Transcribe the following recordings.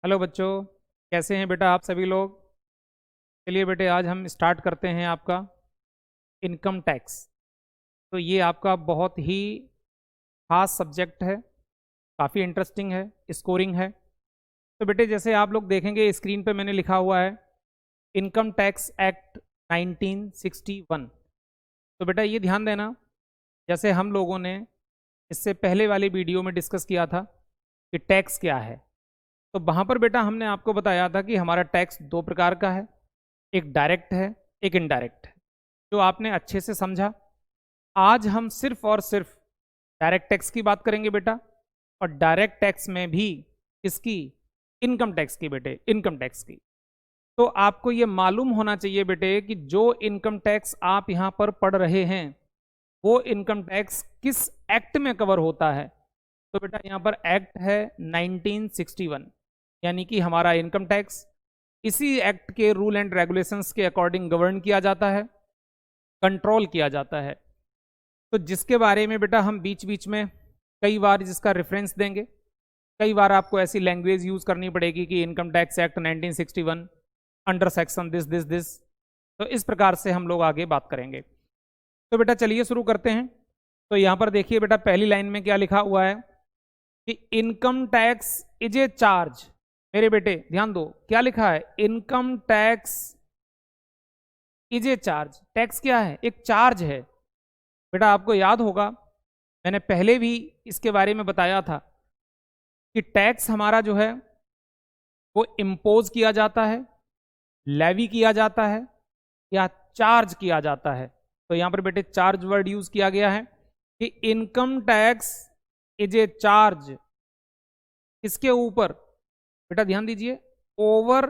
Hello बच्चों, कैसे हैं बेटा आप सभी लोग। चलिए बेटे, आज हम स्टार्ट करते हैं आपका इनकम टैक्स। तो ये आपका बहुत ही खास सब्जेक्ट है, काफ़ी इंटरेस्टिंग है, स्कोरिंग है। तो बेटे, जैसे आप लोग देखेंगे स्क्रीन पे मैंने लिखा हुआ है इनकम टैक्स एक्ट 1961। तो बेटा ये ध्यान देना, जैसे हम लोगों ने इससे पहले वाली वीडियो में डिस्कस किया था कि टैक्स क्या है। तो वहाँ पर बेटा हमने आपको बताया था कि हमारा टैक्स दो प्रकार का है, एक डायरेक्ट है, एक इनडायरेक्ट है। जो आपने अच्छे से समझा। आज हम सिर्फ और सिर्फ डायरेक्ट टैक्स की बात करेंगे बेटा, और डायरेक्ट टैक्स में भी इसकी इनकम टैक्स की बेटे, इनकम टैक्स की। तो आपको ये मालूम होना चाहिए बेटे कि जो इनकम टैक्स आप यहाँ पर पढ़ रहे हैं वो इनकम टैक्स किस एक्ट में कवर होता है। तो बेटा यहाँ पर एक्ट है 1961, यानी कि हमारा इनकम टैक्स इसी एक्ट के रूल एंड रेगुलेशंस के अकॉर्डिंग गवर्न किया जाता है, कंट्रोल किया जाता है। तो जिसके बारे में बेटा हम बीच बीच में कई बार जिसका रेफरेंस देंगे, कई बार आपको ऐसी लैंग्वेज यूज करनी पड़ेगी कि income tax act 1961 under section this this this. तो इस प्रकार से हम लोग आगे बात करेंगे। तो बेटा चलिए शुरू करते हैं। तो यहां पर देखिए बेटा, पहली लाइन में क्या लिखा हुआ है कि income tax is a charge. मेरे बेटे ध्यान दो, क्या लिखा है, income tax is a charge. Tax क्या है, एक चार्ज है। बेटा आपको याद होगा, मैंने पहले भी इसके बारे में बताया था कि टैक्स हमारा जो है वो इम्पोज किया जाता है, लेवी किया जाता है, या चार्ज किया जाता है। तो यहां पर बेटे चार्ज वर्ड यूज किया गया है कि income tax is a charge. इसके ऊपर बेटा ध्यान दीजिए, ओवर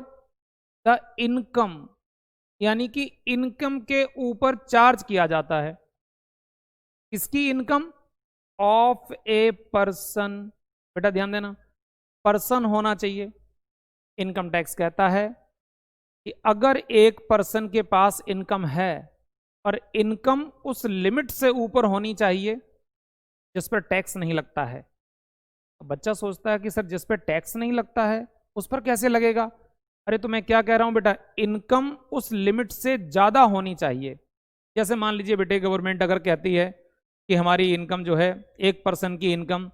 द इनकम, यानी कि इनकम के ऊपर चार्ज किया जाता है। किसकी इनकम, ऑफ ए पर्सन। बेटा ध्यान देना, पर्सन होना चाहिए। इनकम टैक्स कहता है कि अगर एक पर्सन के पास इनकम है और इनकम उस लिमिट से ऊपर होनी चाहिए जिस पर टैक्स नहीं लगता है। तो बच्चा सोचता है कि सर जिस पर टैक्स नहीं लगता है उस पर कैसे लगेगा। अरे तो मैं क्या कह रहा हूं बेटा, इनकम उस लिमिट से ज्यादा होनी चाहिए। जैसे मान लीजिए बेटे, गवर्नमेंट अगर कहती है कि हमारी इनकम जो है, एक पर्सन की इनकम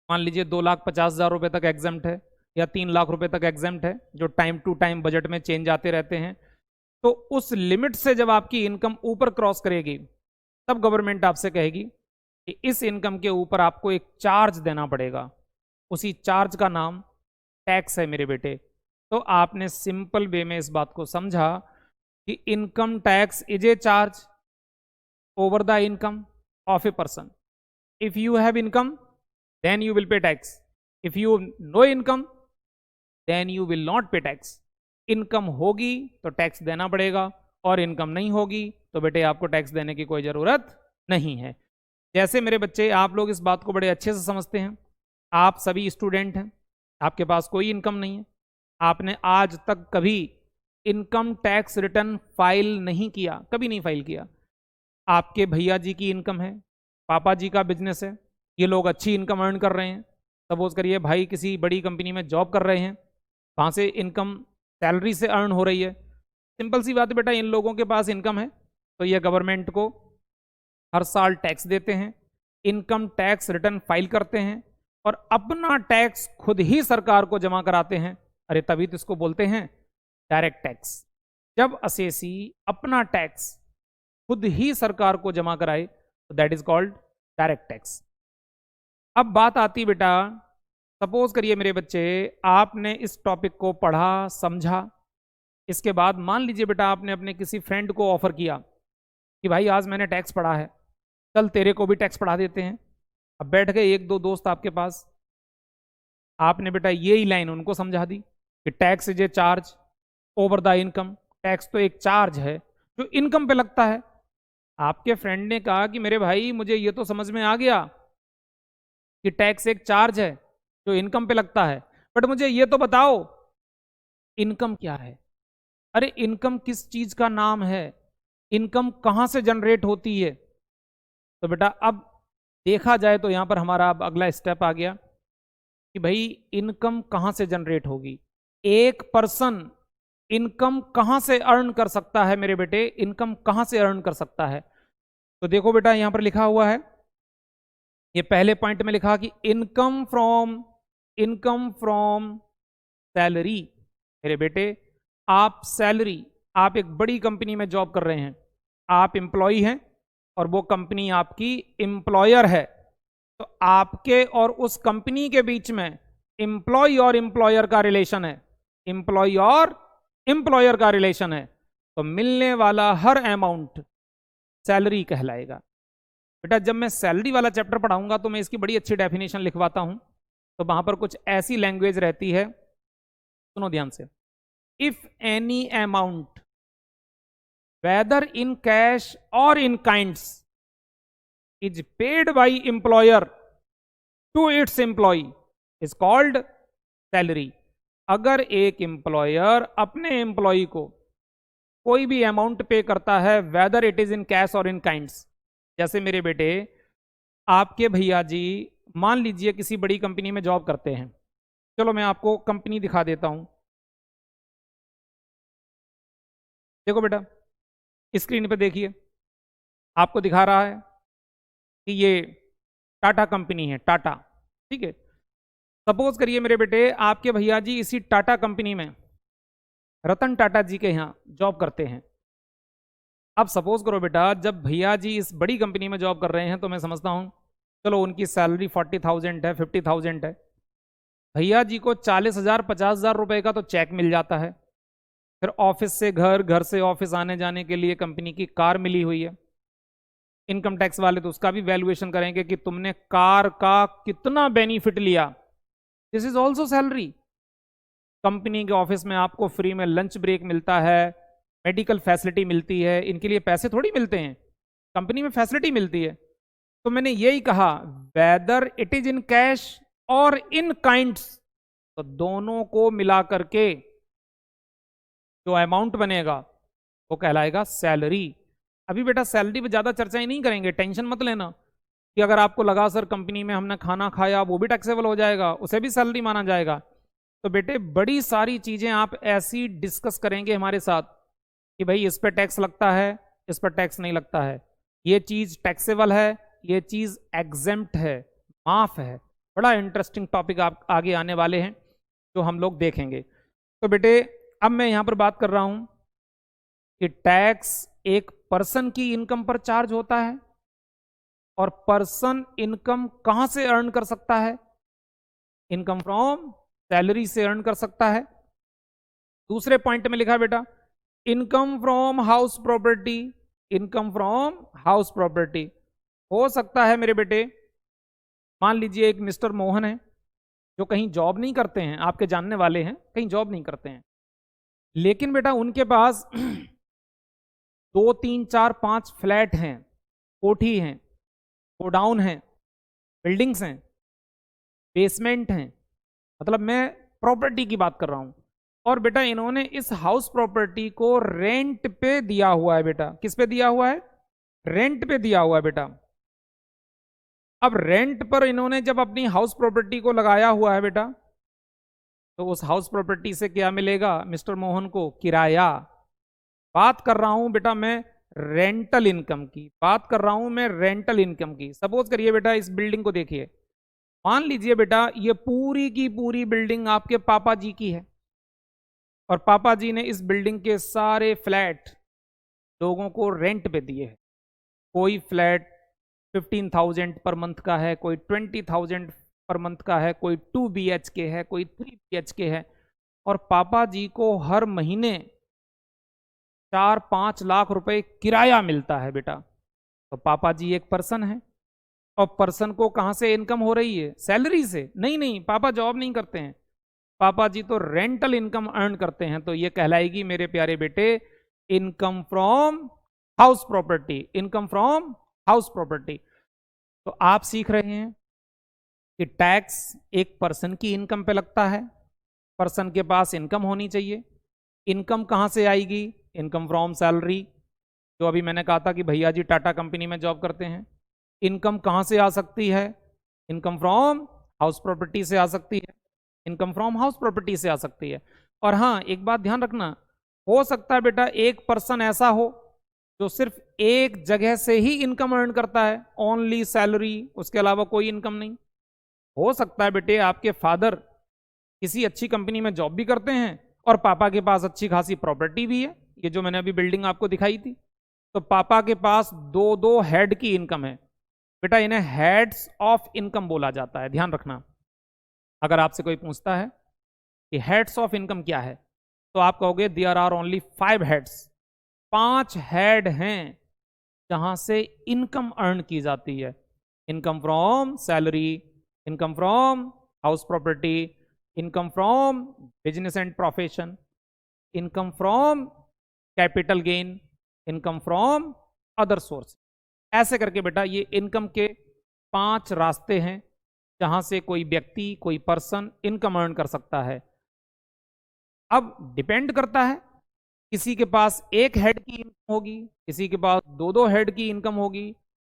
मान लीजिए 2,50,000 रुपए तक एग्जाम्प्ट है, या 3 लाख रुपए तक एग्जाम्प्ट है, जो टाइम टू टाइम बजट में चेंज आते रहते हैं। तो उस लिमिट से जब आपकी इनकम ऊपर क्रॉस करेगी तब गवर्नमेंट आपसे कहेगी कि इस इनकम के ऊपर आपको एक चार्ज देना पड़ेगा। उसी चार्ज का नाम टैक्स है मेरे बेटे। तो आपने सिंपल वे में इस बात को समझा कि income tax is a charge over the income of a person. If you have income then you will pay tax. If you no income then you will not pay tax. Income होगी तो tax देना पड़ेगा, और income नहीं होगी तो बेटे आपको टैक्स देने की कोई ज़रूरत नहीं है। जैसे मेरे बच्चे, आप लोग इस बात को बड़े अच्छे से समझते हैं। आप सभी स्टूडेंट हैं, आपके पास कोई इनकम नहीं है, आपने आज तक कभी इनकम टैक्स रिटर्न फाइल नहीं किया, कभी नहीं फाइल किया। आपके भैया जी की इनकम है, पापा जी का बिजनेस है, ये लोग अच्छी इनकम अर्न कर रहे हैं। सपोज करिए भाई किसी बड़ी कंपनी में जॉब कर रहे हैं, वहाँ से इनकम सैलरी से अर्न हो रही है। सिंपल सी बात है बेटा, इन लोगों के पास इनकम है तो ये गवर्नमेंट को हर साल टैक्स देते हैं, इनकम टैक्स रिटर्न फाइल करते हैं, और अपना टैक्स खुद ही सरकार को जमा कराते हैं। अरे तभी तो इसको बोलते हैं डायरेक्ट टैक्स। जब असेसी अपना टैक्स खुद ही सरकार को जमा कराए तो that is called direct tax. अब बात आती बेटा, सपोज करिए मेरे बच्चे, आपने इस टॉपिक को पढ़ा समझा, इसके बाद मान लीजिए बेटा आपने अपने किसी फ्रेंड को ऑफर किया कि भाई आज मैंने टैक्स पढ़ा है, चल तेरे को भी टैक्स पढ़ा देते हैं। अब बैठ गए एक दो दोस्त आपके पास, आपने बेटा ये ही लाइन उनको समझा दी कि tax is a charge over the income. Tax तो एक चार्ज है जो इनकम पे लगता है। आपके फ्रेंड ने कहा कि मेरे भाई मुझे ये तो समझ में आ गया कि टैक्स एक चार्ज है जो इनकम पे लगता है, बट मुझे ये तो बताओ इनकम क्या है। अरे इनकम किस चीज का नाम है, इनकम कहां से जनरेट होती है। तो बेटा अब देखा जाए तो यहां पर हमारा अब अगला स्टेप आ गया कि भाई इनकम कहां से जनरेट होगी, एक पर्सन इनकम कहां से अर्न कर सकता है मेरे बेटे, इनकम कहां से अर्न कर सकता है। तो देखो बेटा यहां पर लिखा हुआ है, ये पहले पॉइंट में लिखा कि इनकम फ्रॉम सैलरी। मेरे बेटे आप सैलरी, आप एक बड़ी कंपनी में जॉब कर रहे हैं, आप एम्प्लॉय हैं और वो कंपनी आपकी एम्प्लॉयर है, तो आपके और उस कंपनी के बीच में एम्प्लॉय और एम्प्लॉयर का रिलेशन है, एम्प्लॉय और एम्प्लॉयर का रिलेशन है, तो मिलने वाला हर अमाउंट सैलरी कहलाएगा। बेटा जब मैं सैलरी वाला चैप्टर पढ़ाऊंगा तो मैं इसकी बड़ी अच्छी डेफिनेशन लिखवाता हूं, तो वहां पर कुछ ऐसी लैंग्वेज रहती है, सुनो ध्यान से। If any amount whether in cash or in kinds is paid by employer to its employee is called salary. अगर एक एम्प्लॉयर अपने एम्प्लॉय को कोई भी अमाउंट पे करता है, whether it is in cash or in kinds, जैसे मेरे बेटे आपके भैया जी मान लीजिए किसी बड़ी कंपनी में जॉब करते हैं, चलो मैं आपको कंपनी दिखा देता हूं। देखो बेटा स्क्रीन पे देखिए, आपको दिखा रहा है कि ये टाटा कंपनी है, टाटा, ठीक है। सपोज करिए मेरे बेटे आपके भैया जी इसी टाटा कंपनी में रतन टाटा जी के यहाँ जॉब करते हैं। अब सपोज करो बेटा जब भैया जी इस बड़ी कंपनी में जॉब कर रहे हैं तो मैं समझता हूँ चलो उनकी सैलरी 40,000 है, 50,000 है, भैया जी को 40,000 50,000 रुपए का तो चेक मिल जाता है, फिर ऑफिस से घर, घर से ऑफिस आने जाने के लिए कंपनी की कार मिली हुई है। इनकम टैक्स वाले तो उसका भी वैल्यूएशन करेंगे कि तुमने कार का कितना बेनिफिट लिया, this is also salary. Company के ऑफिस में आपको फ्री में लंच ब्रेक मिलता है, मेडिकल फैसिलिटी मिलती है, इनके लिए पैसे थोड़ी मिलते हैं, कंपनी में फैसिलिटी मिलती है। तो मैंने यही कहा whether it is in cash or in kinds, तो दोनों को मिला करके जो अमाउंट बनेगा वो कहलाएगा सैलरी। अभी बेटा सैलरी पे ज्यादा चर्चाएं नहीं करेंगे, टेंशन मत लेना कि अगर आपको लगा सर कंपनी में हमने खाना खाया वो भी टैक्सेबल हो जाएगा, उसे भी सैलरी माना जाएगा। तो बेटे बड़ी सारी चीजें आप ऐसी डिस्कस करेंगे हमारे साथ कि भाई इस पर टैक्स लगता है, इस पर टैक्स नहीं लगता है, ये चीज टैक्सेबल है, ये चीज एग्जेम्प्ट है, माफ है। बड़ा इंटरेस्टिंग टॉपिक आप आगे आने वाले हैं जो हम लोग देखेंगे। तो बेटे अब मैं यहां पर बात कर रहा हूं कि टैक्स एक पर्सन की इनकम पर चार्ज होता है, और पर्सन इनकम कहां से अर्न कर सकता है, इनकम फ्रॉम सैलरी से अर्न कर सकता है। दूसरे पॉइंट में लिखा बेटा income from house property, income from house property हो सकता है मेरे बेटे, मान लीजिए एक मिस्टर मोहन है जो कहीं जॉब नहीं करते हैं, आपके जानने वाले हैं, कहीं जॉब नहीं करते हैं, लेकिन बेटा उनके पास 2 3 4 5 फ्लैट हैं, कोठी हैं, गोडाउन हैं, बिल्डिंग्स हैं, बेसमेंट हैं, मतलब मैं प्रॉपर्टी की बात कर रहा हूं। और बेटा इन्होंने इस हाउस प्रॉपर्टी को रेंट पे दिया हुआ है। बेटा किस पे दिया हुआ है, रेंट पे दिया हुआ है बेटा। अब रेंट पर इन्होंने जब अपनी हाउस प्रॉपर्टी को लगाया हुआ है बेटा, तो उस हाउस प्रॉपर्टी से क्या मिलेगा मिस्टर मोहन को, किराया। बात कर रहा हूं बेटा मैं रेंटल इनकम की, बात कर रहा हूं मैं रेंटल इनकम की। सपोज करिए बेटा इस बिल्डिंग को देखिए, मान लीजिए बेटा ये पूरी की पूरी बिल्डिंग आपके पापा जी की है, और पापा जी ने इस बिल्डिंग के सारे फ्लैट लोगों को रेंट पे दिए हैं। कोई फ्लैट 15,000 पर मंथ का है, कोई 20,000 पर मंथ का है, कोई 2 BHK है, कोई 3 BHK है, और पापा जी को हर महीने 4-5 लाख रुपए किराया मिलता है बेटा। तो पापा जी एक पर्सन है, और पर्सन को कहां से इनकम हो रही है, सैलरी से। नहीं नहीं, पापा जॉब नहीं करते हैं, पापा जी तो रेंटल इनकम अर्न करते हैं। तो ये कहलाएगी मेरे प्यारे बेटे income from house property, income from house property. तो आप सीख रहे हैं कि टैक्स एक पर्सन की इनकम पे लगता है, पर्सन के पास इनकम होनी चाहिए। इनकम कहां से आएगी, इनकम फ्रॉम सैलरी, जो अभी मैंने कहा था कि भैया जी टाटा कंपनी में जॉब करते हैं। इनकम कहां से आ सकती है, इनकम फ्रॉम हाउस प्रॉपर्टी से आ सकती है, इनकम फ्रॉम हाउस प्रॉपर्टी से आ सकती है। और हाँ, एक बात ध्यान रखना, हो सकता है बेटा एक पर्सन ऐसा हो जो सिर्फ एक जगह से ही इनकम अर्न करता है, ओनली सैलरी, उसके अलावा कोई इनकम नहीं। हो सकता है बेटे आपके फादर किसी अच्छी कंपनी में जॉब भी करते हैं और पापा के पास अच्छी खासी प्रॉपर्टी भी है, ये जो मैंने अभी बिल्डिंग आपको दिखाई थी, तो पापा के पास दो दो हेड की इनकम है। बेटा इन्हें हेड्स ऑफ इनकम बोला जाता है, ध्यान रखना। अगर आपसे कोई पूछता है कि हेड्स ऑफ इनकम क्या है, तो आप कहोगे there are only 5 heads, 5 head हैं जहां से इनकम अर्न की जाती है। Income from salary, income from house property, income from business and profession, income from capital gain, income from other source. ऐसे करके बेटा ये इनकम के 5 रास्ते हैं जहां से कोई व्यक्ति, कोई पर्सन इनकम अर्न कर सकता है। अब डिपेंड करता है, किसी के पास एक हेड की इनकम होगी, किसी के पास दो दो हेड की इनकम होगी,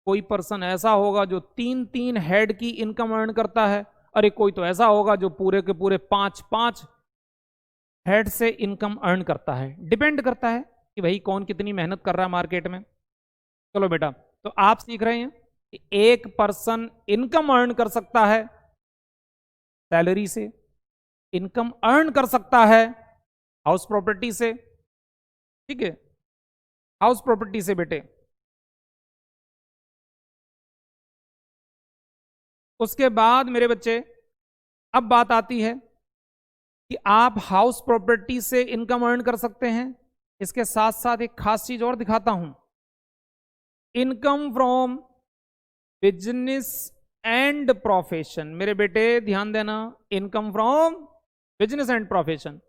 कोई पर्सन ऐसा होगा जो 3 हेड की इनकम अर्न करता है, अरे कोई तो ऐसा होगा जो पूरे के पूरे 5 हेड से इनकम अर्न करता है। डिपेंड करता है कि भाई कौन कितनी मेहनत कर रहा है मार्केट में। चलो बेटा, तो आप सीख रहे हैं कि एक पर्सन इनकम अर्न कर सकता है सैलरी से, इनकम अर्न कर सकता है हाउस प्रॉपर्टी से, ठीक है, हाउस प्रॉपर्टी से बेटे। उसके बाद मेरे बच्चे, अब बात आती है कि आप हाउस प्रॉपर्टी से इनकम अर्न कर सकते हैं, इसके साथ साथ एक खास चीज और दिखाता हूं, income from business and profession. मेरे बेटे ध्यान देना, income from business and profession.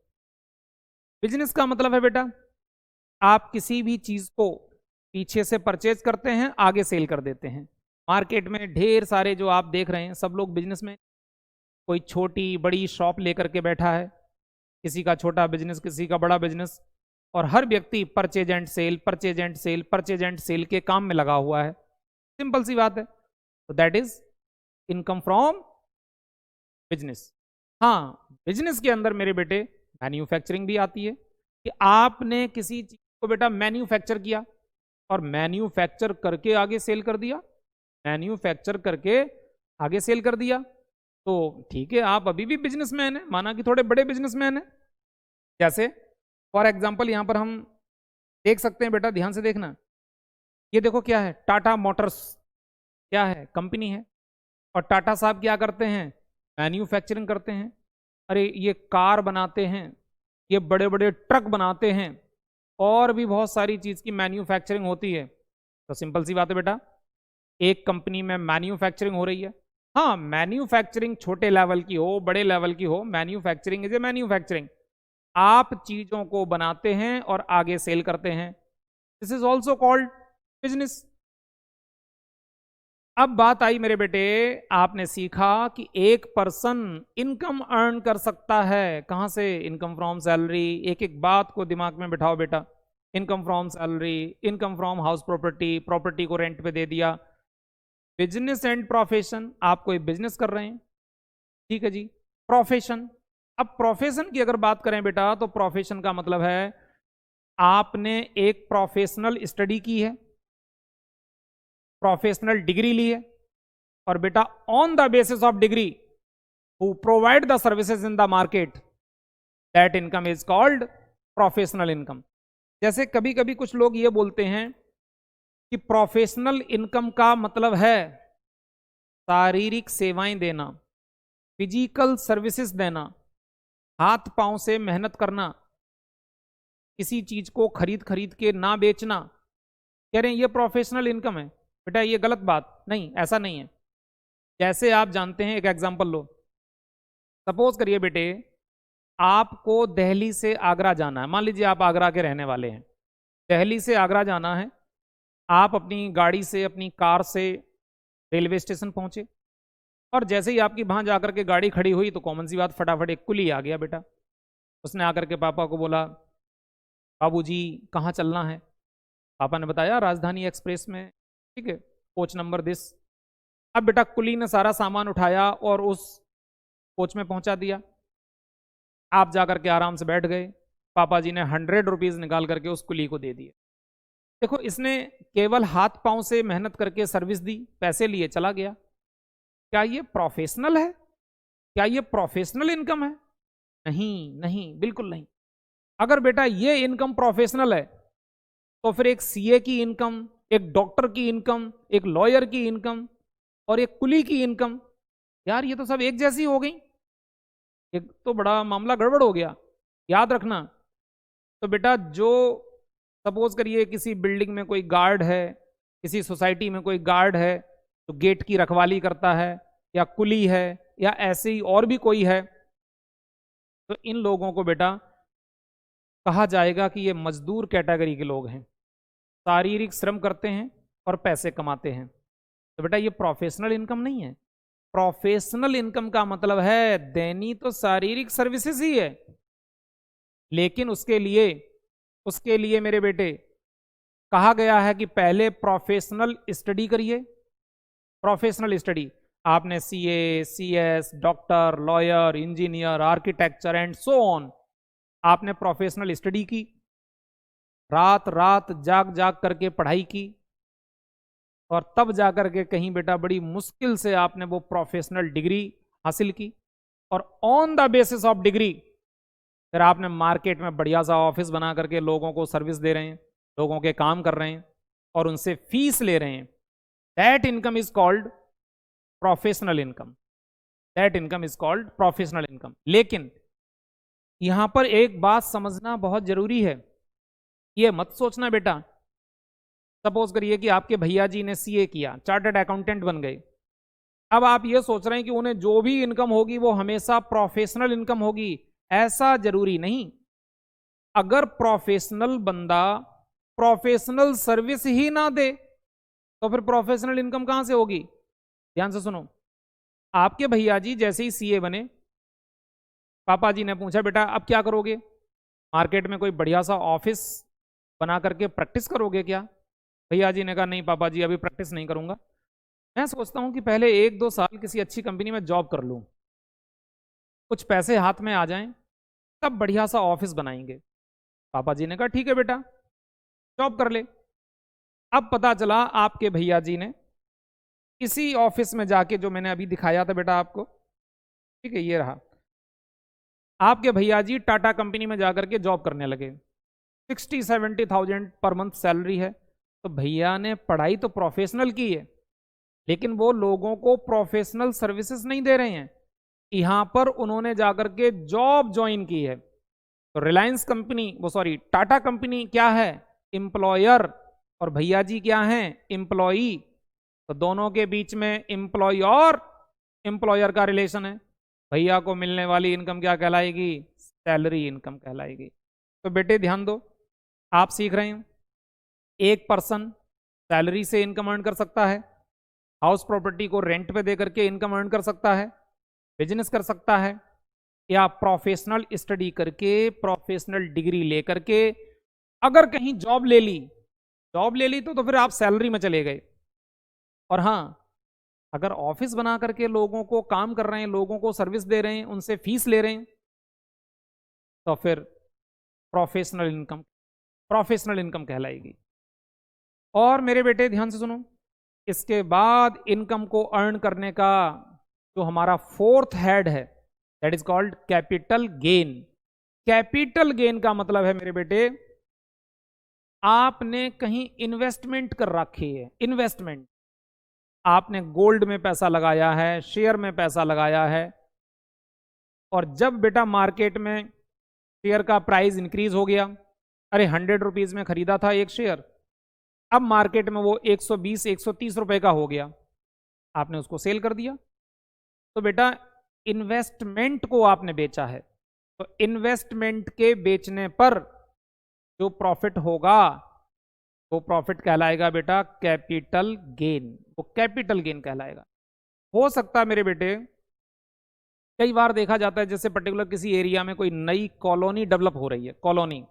Business का मतलब है बेटा आप किसी भी चीज को पीछे से परचेज करते हैं, आगे सेल कर देते हैं। मार्केट में ढेर सारे जो आप देख रहे हैं सब लोग बिजनेस में, कोई छोटी बड़ी शॉप लेकर के बैठा है, किसी का छोटा बिजनेस, किसी का बड़ा बिजनेस, और हर व्यक्ति purchase and sale, purchase and sale, purchase and sale के काम में लगा हुआ है। सिंपल सी बात है, तो that is income from business. हाँ, बिजनेस के अंदर मेरे बेटे मैन्युफैक्चरिंग भी आती है, कि आपने किसी चीज को बेटा मैन्युफैक्चर किया और मैन्युफैक्चर करके आगे सेल कर दिया, मैन्युफैक्चर करके आगे सेल कर दिया, तो ठीक है, आप अभी भी बिजनेसमैन हैं, माना कि थोड़े बड़े बिजनेसमैन हैं। जैसे फॉर एग्जांपल यहां पर हम देख सकते हैं बेटा, ध्यान से देखना, ये देखो क्या है, टाटा मोटर्स, क्या है, कंपनी है। और टाटा साहब क्या करते हैं, मैन्युफैक्चरिंग करते हैं। अरे ये कार बनाते हैं, ये बड़े बड़े ट्रक बनाते हैं, और भी बहुत सारी चीज की मैन्युफैक्चरिंग होती है। तो सिंपल सी बात है बेटा, एक कंपनी में मैन्युफैक्चरिंग हो रही है। हाँ, मैन्युफैक्चरिंग छोटे लेवल की हो, बड़े लेवल की हो, मैन्युफैक्चरिंग इज ए मैन्युफैक्चरिंग। आप चीजों को बनाते हैं और आगे सेल करते हैं, this is also called business. अब बात आई मेरे बेटे, आपने सीखा कि एक पर्सन इनकम अर्न कर सकता है, कहां से, इनकम फ्रॉम सैलरी। एक एक बात को दिमाग में बिठाओ बेटा, income from salary, income from house property, property को रेंट पे दे दिया, बिजनेस एंड प्रोफेशन, आप कोई बिजनेस कर रहे हैं, ठीक है जी, प्रोफेशन। अब प्रोफेशन की अगर बात करें बेटा, तो प्रोफेशन का मतलब है आपने एक प्रोफेशनल स्टडी की है, प्रोफेशनल डिग्री ली है, और बेटा on the basis of degree who provide the services in the market, that income is called professional income. जैसे कभी कभी कुछ लोग ये बोलते हैं कि प्रोफेशनल इनकम का मतलब है शारीरिक सेवाएं देना, फिजिकल सर्विसेज देना, हाथ पांव से मेहनत करना, किसी चीज को खरीद खरीद के ना बेचना, कह रहे हैं ये प्रोफेशनल इनकम है। बेटा ये गलत बात, नहीं, ऐसा नहीं है। जैसे आप जानते हैं, एक एग्जांपल लो, सपोज करिए बेटे आपको दिल्ली से आगरा जाना है, मान लीजिए आप आगरा के रहने वाले हैं, दिल्ली से आगरा जाना है, आप अपनी गाड़ी से, अपनी कार से रेलवे स्टेशन पहुंचे, और जैसे ही आपकी वहां जाकर के गाड़ी खड़ी हुई तो कॉमन सी बात, फटाफट एक कुली आ गया बेटा, उसने आकर के पापा को बोला, बाबूजी कहाँ चलना है। पापा ने बताया राजधानी एक्सप्रेस में, ठीक है, कोच नंबर दिस। अब बेटा कुली ने सारा सामान उठाया और उस कोच में पहुंचा दिया, आप जा करके आराम से बैठ गए, पापा जी ने 100 रुपीज निकाल करके उस कुली को दे दिए। देखो, इसने केवल हाथ पांव से मेहनत करके सर्विस दी, पैसे लिए, चला गया। क्या ये प्रोफेशनल है? क्या ये प्रोफेशनल इनकम है? नहीं, नहीं, बिल्कुल नहीं। अगर बेटा ये इनकम प्रोफेशनल है तो फिर एक सीए की इनकम, एक डॉक्टर की इनकम, एक लॉयर की इनकम और एक कुली की इनकम, यार ये तो सब एक जैसी हो गई। एक तो बड़ा मामला गड़बड़ हो गया। याद रखना। तो बेटा जो, सपोज करिए किसी बिल्डिंग में कोई गार्ड है, किसी सोसाइटी में कोई गार्ड है तो गेट की रखवाली करता है, या कुली है, या ऐसे ही और भी कोई है, तो इन लोगों को बेटा कहा जाएगा कि ये मजदूर कैटेगरी के लोग हैं, शारीरिक श्रम करते हैं और पैसे कमाते हैं। तो बेटा ये प्रोफेशनल इनकम नहीं है। प्रोफेशनल इनकम का मतलब है देनी तो शारीरिक सर्विसेज ही है, लेकिन उसके लिए मेरे बेटे कहा गया है कि पहले प्रोफेशनल स्टडी करिए। प्रोफेशनल स्टडी आपने CA, CS, doctor, lawyer, engineer, architecture and so on, आपने प्रोफेशनल स्टडी की, रात रात जाग जाग करके पढ़ाई की, और तब जाकर के कहीं बेटा बड़ी मुश्किल से आपने वो प्रोफेशनल डिग्री हासिल की, और on the basis of degree फिर आपने मार्केट में बढ़िया सा ऑफिस बना करके लोगों को सर्विस दे रहे हैं, लोगों के काम कर रहे हैं और उनसे फीस ले रहे हैं। That income is called professional income. That income is called professional income. लेकिन यहां पर एक बात समझना बहुत जरूरी है। ये मत सोचना बेटा, सपोज करिए कि आपके भैया जी ने सीए किया, चार्टर्ड अकाउंटेंट बन गए, अब आप ये सोच रहे हैं कि उन्हें जो भी इनकम होगी वो हमेशा प्रोफेशनल इनकम होगी। ऐसा जरूरी नहीं। अगर प्रोफेशनल बंदा प्रोफेशनल सर्विस ही ना दे तो फिर प्रोफेशनल इनकम कहां से होगी? ध्यान से सुनो। आपके भैया जी जैसे ही सीए बने, पापा जी ने पूछा बेटा अब क्या करोगे? मार्केट में कोई बढ़िया सा ऑफिस बना करके प्रैक्टिस करोगे क्या? भैया जी ने कहा नहीं पापा जी, अभी प्रैक्टिस नहीं करूंगा, मैं सोचता हूं कि पहले 1-2 साल किसी अच्छी कंपनी में जॉब कर लूं, कुछ पैसे हाथ में आ जाएं, तब बढ़िया सा ऑफिस बनाएंगे। पापा जी ने कहा ठीक है बेटा, जॉब कर ले। अब पता चला आपके भैया जी ने इसी ऑफिस में जाके, जो मैंने अभी दिखाया था बेटा आपको, ठीक है, ये रहा, आपके भैया जी टाटा कंपनी में जाकर के जॉब करने लगे, 60-70,000 पर मंथ सैलरी है। तो भैया ने पढ़ाई तो प्रोफेशनल की है, लेकिन वो लोगों को प्रोफेशनल सर्विसेज नहीं दे रहे हैं। यहां पर उन्होंने जाकर के जॉब ज्वाइन की है। तो रिलायंस कंपनी, वो सॉरी टाटा कंपनी क्या है? एम्प्लॉयर, और भैया जी क्या हैं? एम्प्लॉई। तो दोनों के बीच में एम्प्लॉय और एम्प्लॉयर का रिलेशन है। भैया को मिलने वाली इनकम क्या कहलाएगी? सैलरी इनकम कहलाएगी। तो बेटे ध्यान दो, आप सीख रहे हैं, एक पर्सन सैलरी से इनकम अर्न कर सकता है, हाउस प्रॉपर्टी को रेंट पे दे करके इनकम अर्न कर सकता है, बिजनेस कर सकता है, या प्रोफेशनल स्टडी करके, प्रोफेशनल डिग्री लेकर के अगर कहीं जॉब ले ली तो फिर आप सैलरी में चले गए। और हाँ, अगर ऑफिस बना करके लोगों को काम कर रहे हैं, लोगों को सर्विस दे रहे हैं, उनसे फीस ले रहे हैं, तो फिर प्रोफेशनल इनकम कहलाएगी। और मेरे बेटे ध्यान से सुनो, इसके बाद इनकम को अर्न करने का जो हमारा फोर्थ हेड है, that is called capital gain. Capital gain का मतलब है मेरे बेटे, आपने कहीं इन्वेस्टमेंट कर रखी है। इन्वेस्टमेंट, आपने गोल्ड में पैसा लगाया है, शेयर में पैसा लगाया है, और जब बेटा मार्केट में शेयर का प्राइस इंक्रीज हो गया, अरे 100 रुपीज में खरीदा था एक शेयर, अब मार्केट में वो 120-130 रुपए का हो गया, आपने उसको सेल कर दिया। तो बेटा इन्वेस्टमेंट को आपने बेचा है, तो इन्वेस्टमेंट के बेचने पर जो प्रॉफिट होगा वो प्रॉफिट कहलाएगा बेटा कैपिटल गेन। वो कैपिटल गेन कहलाएगा। हो सकता है मेरे बेटे, कई बार देखा जाता है जैसे पर्टिकुलर किसी एरिया में कोई नई कॉलोनी डेवलप हो रही है, कॉलोनी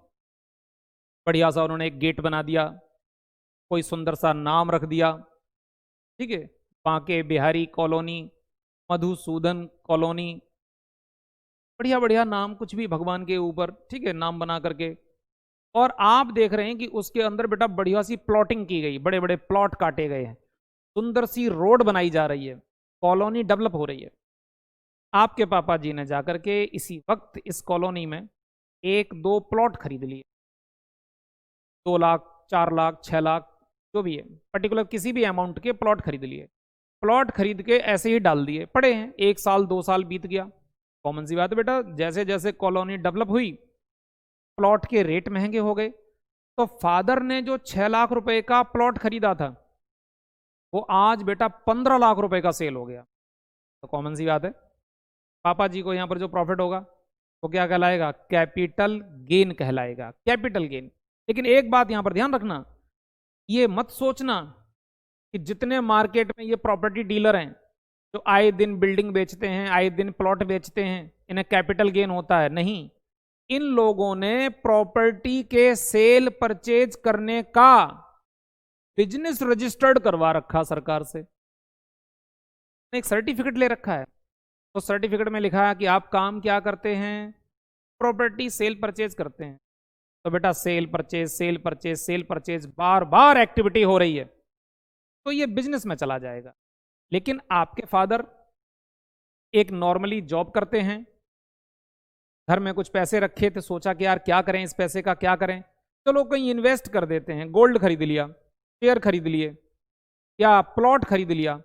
बढ़िया सा उन्होंने एक गेट बना दिया, कोई सुंदर सा नाम रख दिया, ठीक है, बांके बिहारी कॉलोनी, मधुसूदन कॉलोनी, बढ़िया बढ़िया नाम, कुछ भी भगवान के ऊपर, ठीक है, नाम बना करके। और आप देख रहे हैं कि उसके अंदर बेटा बढ़िया सी प्लॉटिंग की गई, बड़े बड़े प्लॉट काटे गए हैं, सुंदर सी रोड बनाई जा रही है, कॉलोनी डेवलप हो रही है। आपके पापा जी ने जाकर के इसी वक्त इस कॉलोनी में एक दो प्लॉट खरीद लिए, 2 लाख, 4 लाख, 6 लाख, जो भी है, पर्टिकुलर किसी भी अमाउंट के प्लॉट खरीद लिए। प्लॉट खरीद के ऐसे ही डाल दिए, पड़े हैं, 1 साल 2 साल बीत गया। कॉमन सी बात है बेटा, जैसे जैसे कॉलोनी डेवलप हुई, प्लॉट के रेट महंगे हो गए। तो फादर ने जो 6 लाख रुपए का प्लॉट खरीदा था, वो आज बेटा 15 लाख रुपए का सेल हो गया। तो कॉमन सी बात है, पापा जी को यहां पर जो प्रॉफिट होगा वो क्या कहलाएगा? कैपिटल गेन कहलाएगा, कैपिटल गेन। लेकिन एक बात यहां पर ध्यान रखना, ये मत सोचना कि जितने मार्केट में ये प्रॉपर्टी डीलर हैं जो आए दिन बिल्डिंग बेचते हैं, आए दिन प्लॉट बेचते हैं, इन्हें कैपिटल गेन होता है। नहीं, इन लोगों ने प्रॉपर्टी के सेल परचेज करने का बिजनेस रजिस्टर्ड करवा रखा सरकार से, एक सर्टिफिकेट ले रखा है। तो सर्टिफिकेट में लिखा है कि आप काम क्या करते हैं? प्रॉपर्टी सेल परचेज करते हैं। तो बेटा sale purchase, sale purchase, sale purchase, बार बार एक्टिविटी हो रही है, तो ये बिजनेस में चला जाएगा। लेकिन आपके फादर एक नॉर्मली जॉब करते हैं, घर में कुछ पैसे रखे थे, सोचा कि यार क्या करें, इस पैसे का क्या करें, चलो कहीं इन्वेस्ट कर देते हैं। गोल्ड खरीद लिया, शेयर खरीद लिए, या प्लॉट खरीद लिया।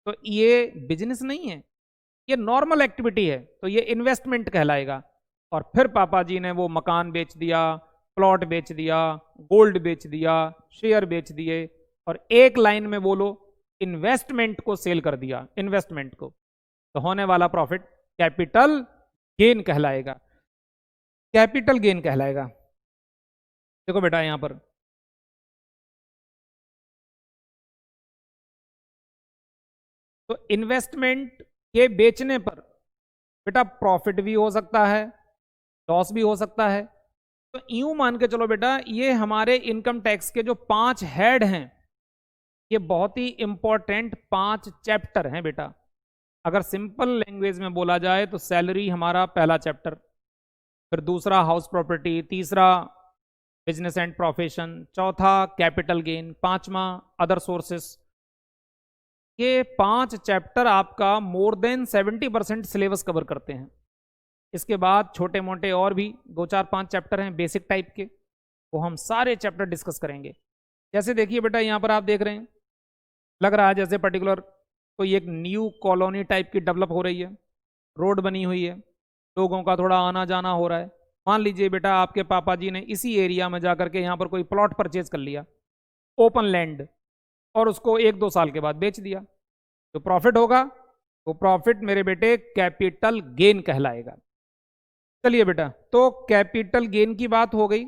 तो ये बिजनेस नहीं है, ये नॉर्मल एक्टिविटी है, तो ये इन्वेस्टमेंट कहलाएगा। और फिर पापा जी ने वो मकान बेच दिया, प्लॉट बेच दिया, गोल्ड बेच दिया, शेयर बेच दिए, और एक लाइन में बोलो इन्वेस्टमेंट को सेल कर दिया, इन्वेस्टमेंट को। तो होने वाला प्रॉफिट कैपिटल गेन कहलाएगा, कैपिटल गेन कहलाएगा। देखो बेटा यहां पर तो इन्वेस्टमेंट के बेचने पर बेटा प्रॉफिट भी हो सकता है, लॉस भी हो सकता है। तो यूं मान के चलो बेटा, ये हमारे इनकम टैक्स के जो 5 हेड हैं, ये बहुत ही इंपॉर्टेंट 5 चैप्टर हैं बेटा। अगर सिंपल लैंग्वेज में बोला जाए तो सैलरी हमारा पहला चैप्टर, फिर दूसरा हाउस प्रॉपर्टी, तीसरा बिजनेस एंड प्रोफेशन, चौथा कैपिटल गेन, पांचवा अदर सोर्सेस। ये 5 चैप्टर आपका मोर देन 70% सिलेबस कवर करते हैं। इसके बाद छोटे मोटे और भी 2 4 5 चैप्टर हैं बेसिक टाइप के, वो हम सारे चैप्टर डिस्कस करेंगे। जैसे देखिए बेटा यहाँ पर आप देख रहे हैं, लग रहा है जैसे पर्टिकुलर कोई एक न्यू कॉलोनी टाइप की डेवलप हो रही है, रोड बनी हुई है, लोगों का थोड़ा आना जाना हो रहा है। मान लीजिए बेटा आपके पापा जी ने इसी एरिया में जाकर के यहाँ पर कोई प्लॉट परचेज कर लिया, ओपन लैंड, और उसको 1 2 साल के बाद बेच दिया। तो प्रॉफिट होगा, वो प्रॉफिट मेरे बेटे कैपिटल गेन कहलाएगा। चलिए बेटा, तो कैपिटल गेन की बात हो गई।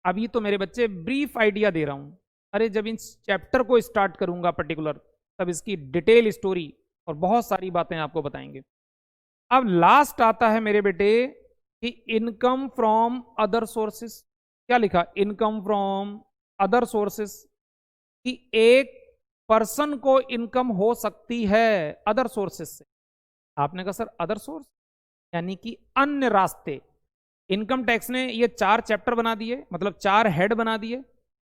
अभी तो मेरे बच्चे ब्रीफ आइडिया दे रहा हूं, अरे जब इस चैप्टर को स्टार्ट करूंगा पर्टिकुलर, तब इसकी डिटेल स्टोरी और बहुत सारी बातें आपको बताएंगे। अब लास्ट आता है मेरे बेटे कि इनकम फ्रॉम अदर सोर्सेस। क्या लिखा? इनकम फ्रॉम अदर सोर्सेस, कि एक पर्सन को इनकम हो सकती है अदर सोर्सेस से। आपने कहा सर अदर सोर्स यानी कि अन्य रास्ते। इनकम टैक्स ने ये 4 चैप्टर बना दिए, मतलब 4 हेड बना दिए।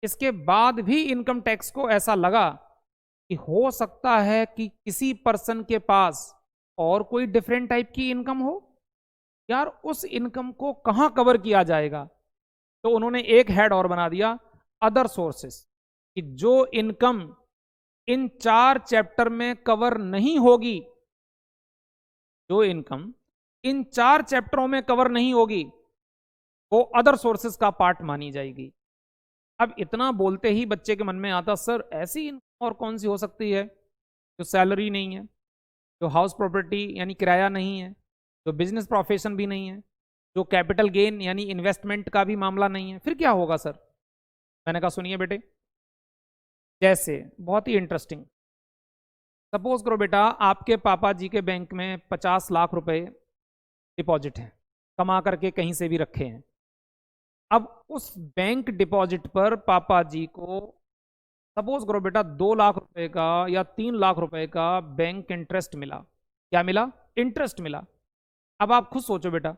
इसके बाद भी इनकम टैक्स को ऐसा लगा कि हो सकता है कि किसी पर्सन के पास और कोई डिफरेंट टाइप की इनकम हो, यार उस इनकम को कहां कवर किया जाएगा। तो उन्होंने एक हेड और बना दिया, अदर सोर्सेस, कि जो इनकम इन 4 चैप्टर में कवर नहीं होगी, जो इनकम इन 4 चैप्टरों में कवर नहीं होगी, वो अदर सोर्सेस का पार्ट मानी जाएगी। अब इतना बोलते ही बच्चे के मन में आता, सर ऐसी इनकम और कौन सी हो सकती है जो सैलरी नहीं है, जो हाउस प्रॉपर्टी यानी किराया नहीं है, जो बिजनेस प्रोफेशन भी नहीं है, जो कैपिटल गेन यानी इन्वेस्टमेंट का भी मामला नहीं है, फिर क्या होगा सर? मैंने कहा सुनिए बेटे, जैसे बहुत ही इंटरेस्टिंग, सपोज करो बेटा आपके पापा जी के बैंक में 50 लाख रुपए डिपॉजिट है, कमा करके कहीं से भी रखे हैं। अब उस बैंक डिपॉजिट पर पापा जी को सपोज करो बेटा 2 लाख रुपए का या 3 लाख रुपए का बैंक इंटरेस्ट मिला। क्या मिला? इंटरेस्ट मिला। अब आप खुद सोचो बेटा,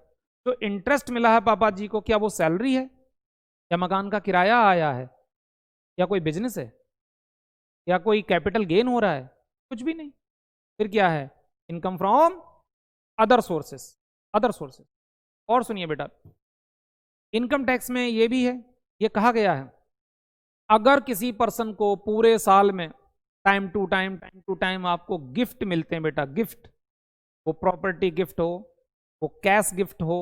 जो इंटरेस्ट मिला है पापा जी को, क्या वो सैलरी है, या मकान का किराया आया है, या कोई बिजनेस है, या कोई कैपिटल गेन हो रहा है? कुछ भी नहीं। फिर क्या है? Income from other sources, other sources. और सुनिए बेटा, इनकम टैक्स में ये भी है, ये कहा गया है, अगर किसी पर्सन को पूरे साल में टाइम टू टाइम आपको गिफ्ट मिलते हैं बेटा, गिफ्ट, वो प्रॉपर्टी गिफ्ट हो, वो कैश गिफ्ट हो,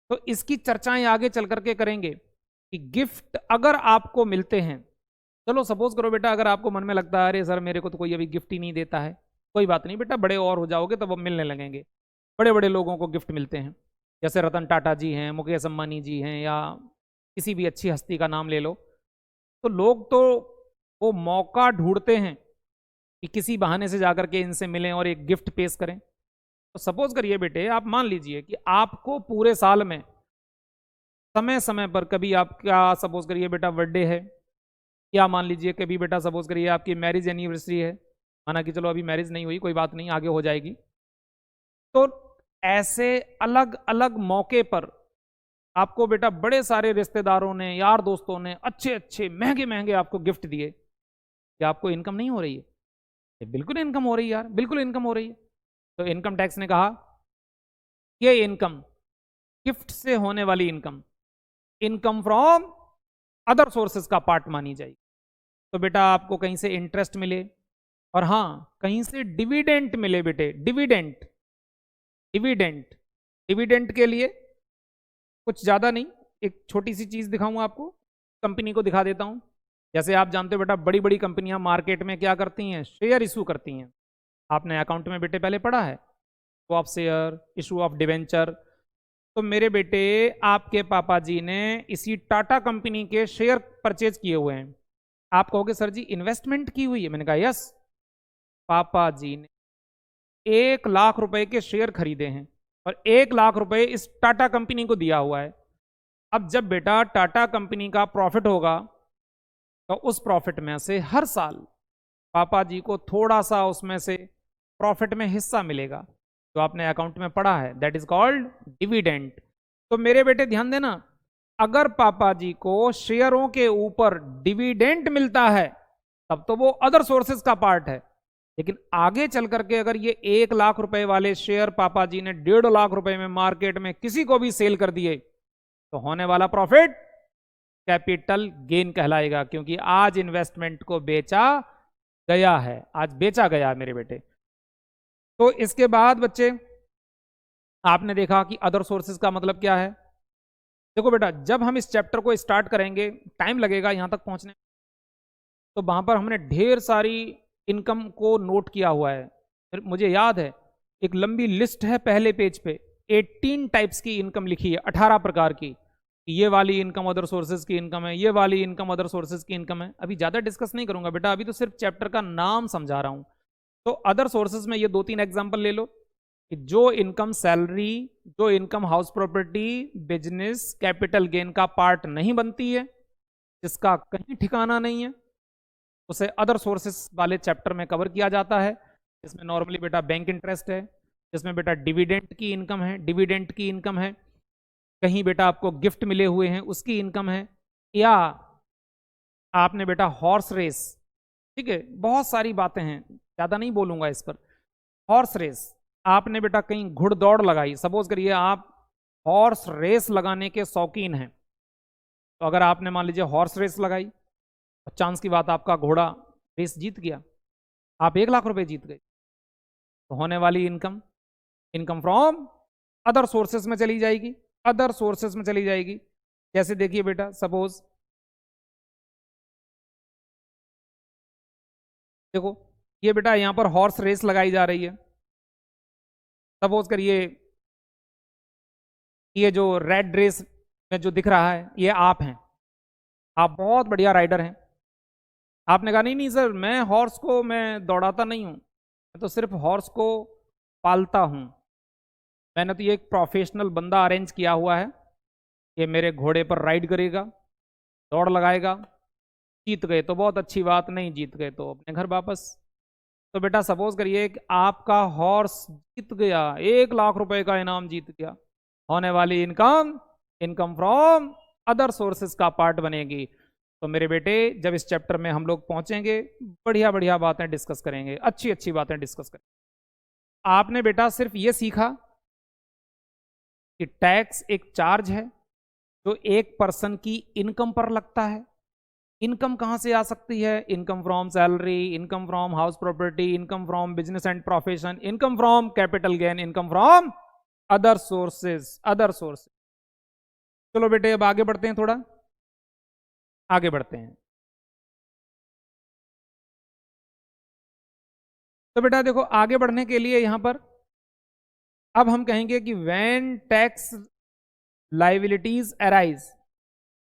तो इसकी चर्चाएं आगे चल करके करेंगे कि गिफ्ट अगर आपको मिलते हैं, चलो सपोज करो बेटा, अगर आपको मन में लगता है अरे सर मेरे को तो कोई अभी गिफ्ट ही नहीं देता है, कोई बात नहीं बेटा, बड़े और हो जाओगे तब अब मिलने लगेंगे। बड़े बड़े लोगों को गिफ्ट मिलते हैं, जैसे रतन टाटा जी हैं, मुकेश अंबानी जी हैं, या किसी भी अच्छी हस्ती का नाम ले लो। तो लोग तो वो मौका ढूंढते हैं कि किसी बहाने से जाकर के इनसे मिलें और एक गिफ्ट पेश करें। तो सपोज करिए बेटे, आप मान लीजिए कि आपको पूरे साल में समय समय पर, कभी आपका सपोज करिए बेटा बर्थडे है, या मान लीजिए कभी बेटा सपोज करिए आपकी मैरिज एनिवर्सरी है, माना कि चलो अभी मैरिज नहीं हुई, कोई बात नहीं, आगे हो जाएगी। तो ऐसे अलग अलग मौके पर आपको बेटा बड़े सारे रिश्तेदारों ने, यार दोस्तों ने अच्छे अच्छे महंगे महंगे आपको गिफ्ट दिए, क्या आपको इनकम नहीं हो रही है? ये बिल्कुल इनकम हो रही है यार, बिल्कुल इनकम हो रही है। तो इनकम टैक्स ने कहा ये इनकम, गिफ्ट से होने वाली income, income from other sources का पार्ट मानी जाएगी। तो बेटा आपको कहीं से इंटरेस्ट मिले, और हाँ कहीं से डिविडेंट मिले बेटे, डिविडेंट, डिविडेंट, डिविडेंट के लिए कुछ ज्यादा नहीं, एक छोटी सी चीज दिखाऊंगा आपको, कंपनी को दिखा देता हूं। जैसे आप जानते हो बेटा, बड़ी बड़ी कंपनियां मार्केट में क्या करती हैं? शेयर इशू करती हैं। आपने अकाउंट में बेटे पहले पढ़ा है, issue of share, issue of debenture. तो मेरे बेटे आपके पापा जी ने इसी टाटा कंपनी के शेयर परचेज किए हुए हैं। आप कहोगे सर जी इन्वेस्टमेंट की हुई है, मैंने कहा यस, पापा जी ने 1 लाख रुपए के शेयर खरीदे हैं और 1 लाख रुपए इस टाटा कंपनी को दिया हुआ है। अब जब बेटा टाटा कंपनी का प्रॉफिट होगा, तो उस प्रॉफिट में से हर साल पापा जी को थोड़ा सा उसमें से प्रॉफिट में हिस्सा मिलेगा, जो आपने अकाउंट में पढ़ा है, दैट इज कॉल्ड डिविडेंड। तो मेरे बेटे ध्यान देना, अगर पापा जी को शेयरों के ऊपर डिविडेंड मिलता है तब तो वो अदर सोर्सेज का पार्ट है, लेकिन आगे चल करके अगर ये 1 लाख रुपए वाले शेयर पापा जी ने 1.5 लाख रुपए में मार्केट में किसी को भी सेल कर दिए, तो होने वाला प्रॉफिट कैपिटल गेन कहलाएगा, क्योंकि आज इन्वेस्टमेंट को बेचा गया है, आज बेचा गया है मेरे बेटे। तो इसके बाद बच्चे आपने देखा कि अदर सोर्सेज का मतलब क्या है। देखो बेटा, जब हम इस चैप्टर को स्टार्ट करेंगे, टाइम लगेगा यहां तक पहुंचने, तो वहां पर हमने ढेर सारी इनकम को नोट किया हुआ है। फिर मुझे याद है एक लंबी लिस्ट है पहले पेज पे, 18 टाइप्स की इनकम लिखी है, 18 प्रकार की। ये वाली इनकम अदर सोर्सेज की इनकम है, ये वाली इनकम अदर सोर्सेज की इनकम है। अभी ज्यादा डिस्कस नहीं करूंगा बेटा, अभी तो सिर्फ चैप्टर का नाम समझा रहा हूं। तो अदर सोर्सेज में ये 2-3 एग्जांपल ले लो कि जो इनकम सैलरी, जो income house property, business, capital gain का पार्ट नहीं बनती है, जिसका कहीं ठिकाना नहीं है, उसे अदर सोर्सेस वाले चैप्टर में कवर किया जाता है। इसमें नॉर्मली बेटा बैंक इंटरेस्ट है, जिसमें बेटा डिविडेंड की इनकम है, डिविडेंड की इनकम है, कहीं बेटा आपको गिफ्ट मिले हुए हैं उसकी इनकम है, या आपने बेटा हॉर्स रेस, ठीक है, बहुत सारी बातें हैं, ज्यादा नहीं बोलूंगा इस पर। हॉर्स रेस, आपने बेटा कहीं घुड़दौड़ लगाई, सपोज करिए आप हॉर्स रेस लगाने के शौकीन हैं, तो अगर आपने मान लीजिए हॉर्स रेस लगाई, तो चांस की बात आपका घोड़ा रेस जीत गया, आप 1 लाख रुपए जीत गए, तो होने वाली income, income from other sources में चली जाएगी, अदर सोर्सेस में चली जाएगी। जैसे देखिए बेटा, सपोज देखो, ये बेटा यहां पर हॉर्स रेस लगाई जा रही है, सपोज करिए ये जो रेड ड्रेस में जो दिख रहा है ये आप हैं, आप बहुत बढ़िया राइडर हैं। आपने कहा नहीं नहीं सर, मैं हॉर्स को मैं दौड़ाता नहीं हूं, मैं तो सिर्फ हॉर्स को पालता हूं, मैंने तो ये एक प्रोफेशनल बंदा अरेंज किया हुआ है, ये मेरे घोड़े पर राइड करेगा, दौड़ लगाएगा, जीत गए तो बहुत अच्छी बात, नहीं जीत गए तो अपने घर वापस। तो बेटा सपोज करिए कि आपका हॉर्स जीत गया, 1 लाख रुपए का इनाम जीत गया, होने वाली income income from other sources का पार्ट बनेगी। तो मेरे बेटे जब इस चैप्टर में हम लोग पहुंचेंगे, बढ़िया बढ़िया बातें डिस्कस करेंगे, अच्छी अच्छी बातें डिस्कस करेंगे। आपने बेटा सिर्फ ये सीखा कि टैक्स एक चार्ज है जो एक पर्सन की इनकम पर लगता है। इनकम कहां से आ सकती है? Income from salary, income from house property, income from business and profession, income from capital gain, income from other sources, other sources. चलो बेटे अब आगे बढ़ते हैं, थोड़ा आगे बढ़ते हैं। तो बेटा देखो आगे बढ़ने के लिए यहां पर अब हम कहेंगे कि व्हेन टैक्स लाइबिलिटीज अराइज,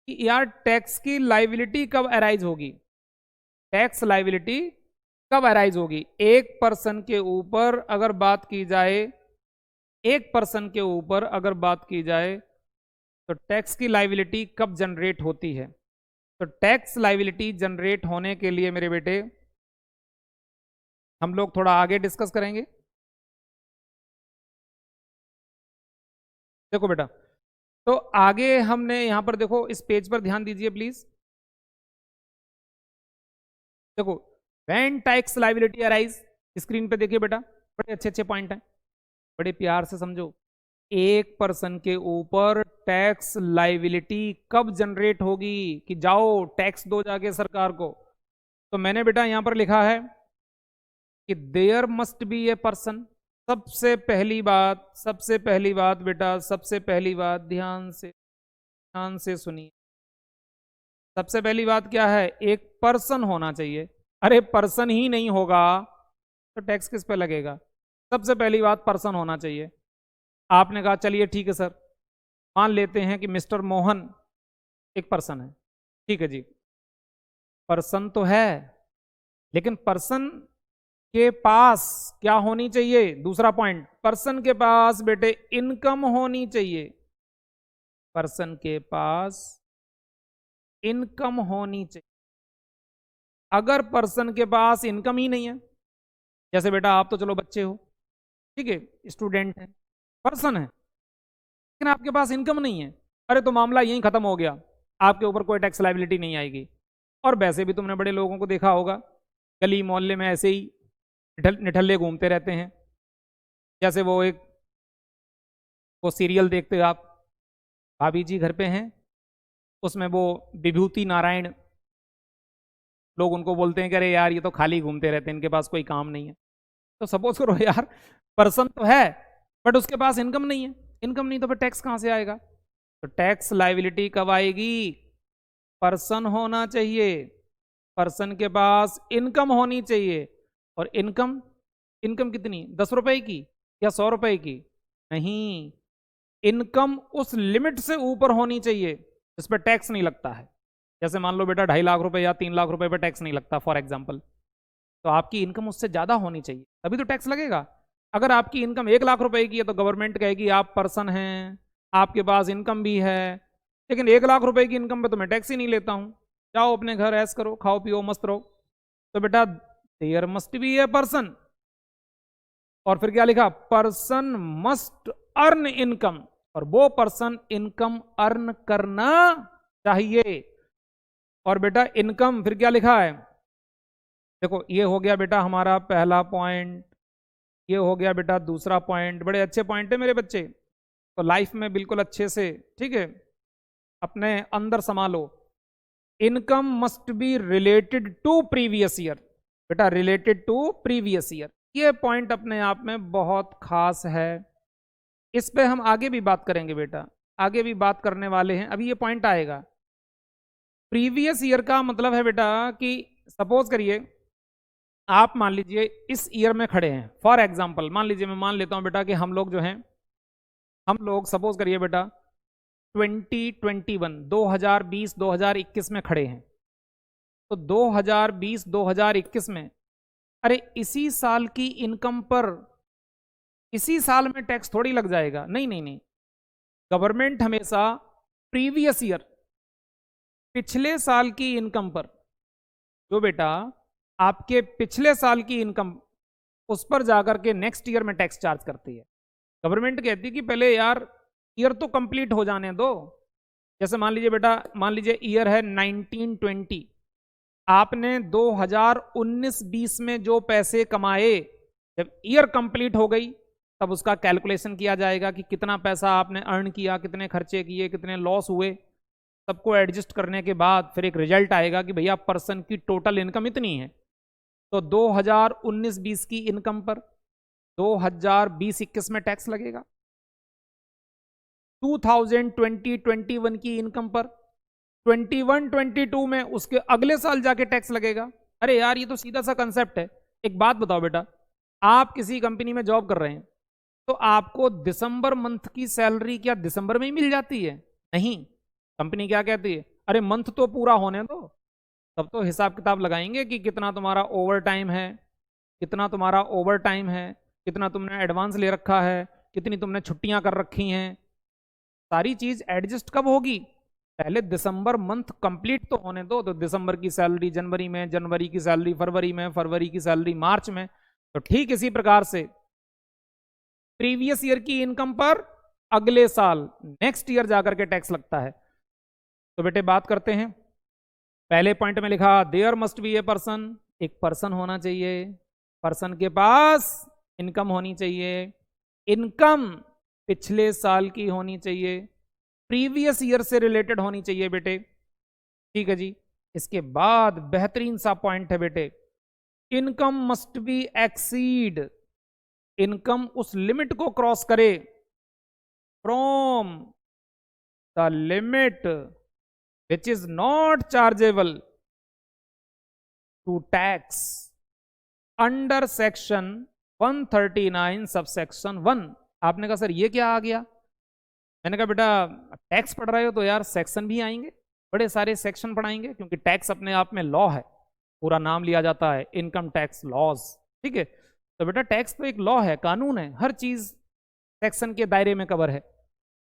कि यार टैक्स की लाइबिलिटी कब अराइज होगी? टैक्स लाइबिलिटी कब अराइज होगी? एक पर्सन के ऊपर अगर बात की जाए, एक पर्सन के ऊपर अगर बात की जाए तो टैक्स की लाइबिलिटी कब जनरेट होती है? तो टैक्स लाइबिलिटी जनरेट होने के लिए मेरे बेटे हम लोग थोड़ा आगे डिस्कस करेंगे। देखो बेटा, तो आगे हमने यहां पर देखो, इस पेज पर ध्यान दीजिए प्लीज। देखो when tax liability arise, screen पे देखिए बेटा, बड़े अच्छे अच्छे पॉइंट हैं, बड़े प्यार से समझो। एक पर्सन के ऊपर टैक्स लाइबिलिटी कब जनरेट होगी कि जाओ टैक्स दो जाके सरकार को? तो मैंने बेटा यहां पर लिखा है कि there must be a person. सबसे पहली बात, सबसे पहली बात बेटा, सबसे पहली बात, ध्यान से सुनिए। सबसे पहली बात क्या है? एक पर्सन होना चाहिए। अरे पर्सन ही नहीं होगा तो टैक्स किस पे लगेगा? सबसे पहली बात पर्सन होना चाहिए। आपने कहा चलिए ठीक है सर, मान लेते हैं कि मिस्टर मोहन एक पर्सन है, ठीक है जी, पर्सन तो है, लेकिन पर्सन के पास क्या होनी चाहिए? दूसरा पॉइंट, पर्सन के पास बेटे इनकम होनी चाहिए। पर्सन के पास इनकम होनी चाहिए। अगर पर्सन के पास इनकम ही नहीं है, जैसे बेटा आप तो चलो बच्चे हो, ठीक है, स्टूडेंट है, पर्सन है, लेकिन आपके पास इनकम नहीं है, अरे तो मामला यहीं खत्म हो गया, आपके ऊपर कोई टैक्स लाइबिलिटी नहीं आएगी। और वैसे भी तुमने बड़े लोगों को देखा होगा, गली मोहल्ले में ऐसे ही निठल्ले घूमते रहते हैं। जैसे वो सीरियल देखते हो आप, भाभी जी घर पे हैं, उसमें वो विभूति नारायण, लोग उनको बोलते हैं कि अरे यार ये तो खाली घूमते रहते हैं, इनके पास कोई काम नहीं है। तो सपोज करो यार पर्सन तो है बट उसके पास इनकम नहीं है, इनकम नहीं तो फिर टैक्स कहां से आएगा? तो टैक्स लाइबिलिटी कब आएगी? पर्सन होना चाहिए, पर्सन के पास इनकम होनी चाहिए। और इनकम, इनकम कितनी? 10 रुपए की या 100 रुपए की? नहीं, इनकम उस लिमिट से ऊपर होनी चाहिए जिस पर टैक्स नहीं लगता है। जैसे मान लो बेटा 2.5 लाख रुपए या 3 लाख रुपए पर टैक्स नहीं लगता फॉर एग्जाम्पल, तो आपकी इनकम उससे ज्यादा होनी चाहिए, तभी तो टैक्स लगेगा। अगर आपकी इनकम 1 लाख रुपए की है तो गवर्नमेंट कहेगी आप पर्सन हैं, आपके पास इनकम भी है, लेकिन 1 लाख रुपए की इनकम पे तो मैं टैक्स ही नहीं लेता हूं, जाओ अपने घर ऐश करो, खाओ पियो मस्त रहो। तो बेटा there must be a person, और फिर क्या लिखा? पर्सन मस्ट अर्न इनकम, और वो पर्सन इनकम अर्न करना चाहिए। और बेटा इनकम फिर क्या लिखा है? देखो ये हो गया बेटा हमारा पहला पॉइंट, ये हो गया बेटा दूसरा पॉइंट। बड़े अच्छे पॉइंट है मेरे बच्चे, तो लाइफ में बिल्कुल अच्छे से, ठीक है, अपने अंदर संभालो। Income must be related to previous year, बेटा रिलेटेड टू प्रीवियस ईयर, ये पॉइंट अपने आप में बहुत खास है। इस पे हम आगे भी बात करेंगे बेटा, आगे भी बात करने वाले हैं, अभी ये पॉइंट आएगा। प्रीवियस ईयर का मतलब है बेटा कि सपोज करिए आप मान लीजिए इस ईयर में खड़े हैं, फॉर एग्जाम्पल मान लीजिए, मैं मान लेता हूं बेटा कि हम लोग जो हैं, हम लोग सपोज करिए बेटा 2021 2020 2021 में खड़े हैं। तो 2020 2021 में, अरे इसी साल की इनकम पर इसी साल में टैक्स थोड़ी लग जाएगा, नहीं नहीं नहीं, गवर्नमेंट हमेशा प्रीवियस ईयर, पिछले साल की इनकम पर, जो बेटा आपके पिछले साल की इनकम उस पर जाकर के नेक्स्ट ईयर में टैक्स चार्ज करती है। गवर्नमेंट कहती है कि पहले यार ईयर तो कंप्लीट हो जाने दो। जैसे मान लीजिए बेटा, मान लीजिए ईयर है 1920, आपने 2019-20 में जो पैसे कमाए, जब ईयर कंप्लीट हो गई तब उसका कैलकुलेशन किया जाएगा कि कितना पैसा आपने अर्न किया, कितने खर्चे किए, कितने लॉस हुए, सबको एडजस्ट करने के बाद फिर एक रिजल्ट आएगा कि भैया पर्सन की टोटल इनकम इतनी है। तो 2019-20 की इनकम पर 2020-21 में टैक्स लगेगा, 2020-21 की इनकम पर 21-22 में उसके अगले साल जाके टैक्स लगेगा। अरे यार ये तो सीधा सा कंसेप्ट है। एक बात बताओ बेटा, आप किसी कंपनी में जॉब कर रहे हैं तो आपको दिसंबर मंथ की सैलरी क्या दिसंबर में ही मिल जाती है? नहीं, कंपनी क्या कहती है, अरे मंथ तो पूरा होने दो, तब तो हिसाब किताब लगाएंगे कि कितना तुम्हारा ओवर टाइम है, कितना तुम्हारा ओवर टाइम है, कितना तुमने एडवांस ले रखा है, कितनी तुमने छुट्टियां कर रखी हैं। सारी चीज एडजस्ट कब होगी? पहले दिसंबर मंथ कंप्लीट तो होने दो। तो दिसंबर की सैलरी जनवरी में, जनवरी की सैलरी फरवरी में, फरवरी की सैलरी मार्च में। तो ठीक इसी प्रकार से प्रीवियस ईयर की इनकम पर अगले साल नेक्स्ट ईयर जाकर के टैक्स लगता है। तो बेटे बात करते हैं, पहले पॉइंट में लिखा there must be a person, एक पर्सन होना चाहिए, पर्सन के पास इनकम होनी चाहिए, इनकम पिछले साल की होनी चाहिए, प्रीवियस ईयर से रिलेटेड होनी चाहिए बेटे। ठीक है जी। इसके बाद बेहतरीन सा पॉइंट है बेटे, income must be exceed, income उस लिमिट को क्रॉस करे, from the limit which is not chargeable to tax under section 139 subsection 1। आपने कहा सर ये क्या आ गया? मैंने कहा बेटा टैक्स पढ़ रहे हो तो यार सेक्शन भी आएंगे, बड़े सारे सेक्शन पढ़ाएंगे, क्योंकि टैक्स अपने आप में लॉ है, पूरा नाम लिया जाता है इनकम टैक्स लॉज। ठीक है, तो बेटा टैक्स तो एक लॉ है, कानून है, हर चीज सेक्शन के दायरे में कवर है।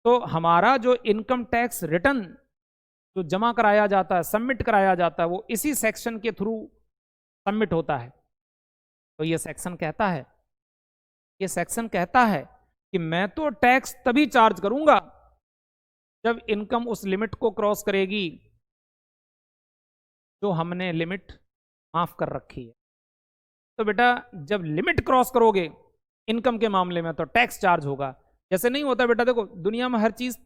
तो हमारा जो इनकम टैक्स रिटर्न जो जमा कराया जाता है, सबमिट कराया जाता है, वो इसी सेक्शन के थ्रू सबमिट होता है। तो ये सेक्शन कहता है, ये सेक्शन कहता है कि मैं तो टैक्स तभी चार्ज करूंगा जब इनकम उस लिमिट को क्रॉस करेगी जो हमने लिमिट माफ कर रखी है। तो बेटा जब लिमिट क्रॉस करोगे इनकम के मामले में तो टैक्स चार्ज होगा। जैसे नहीं होता बेटा, देखो दुनिया में हर चीज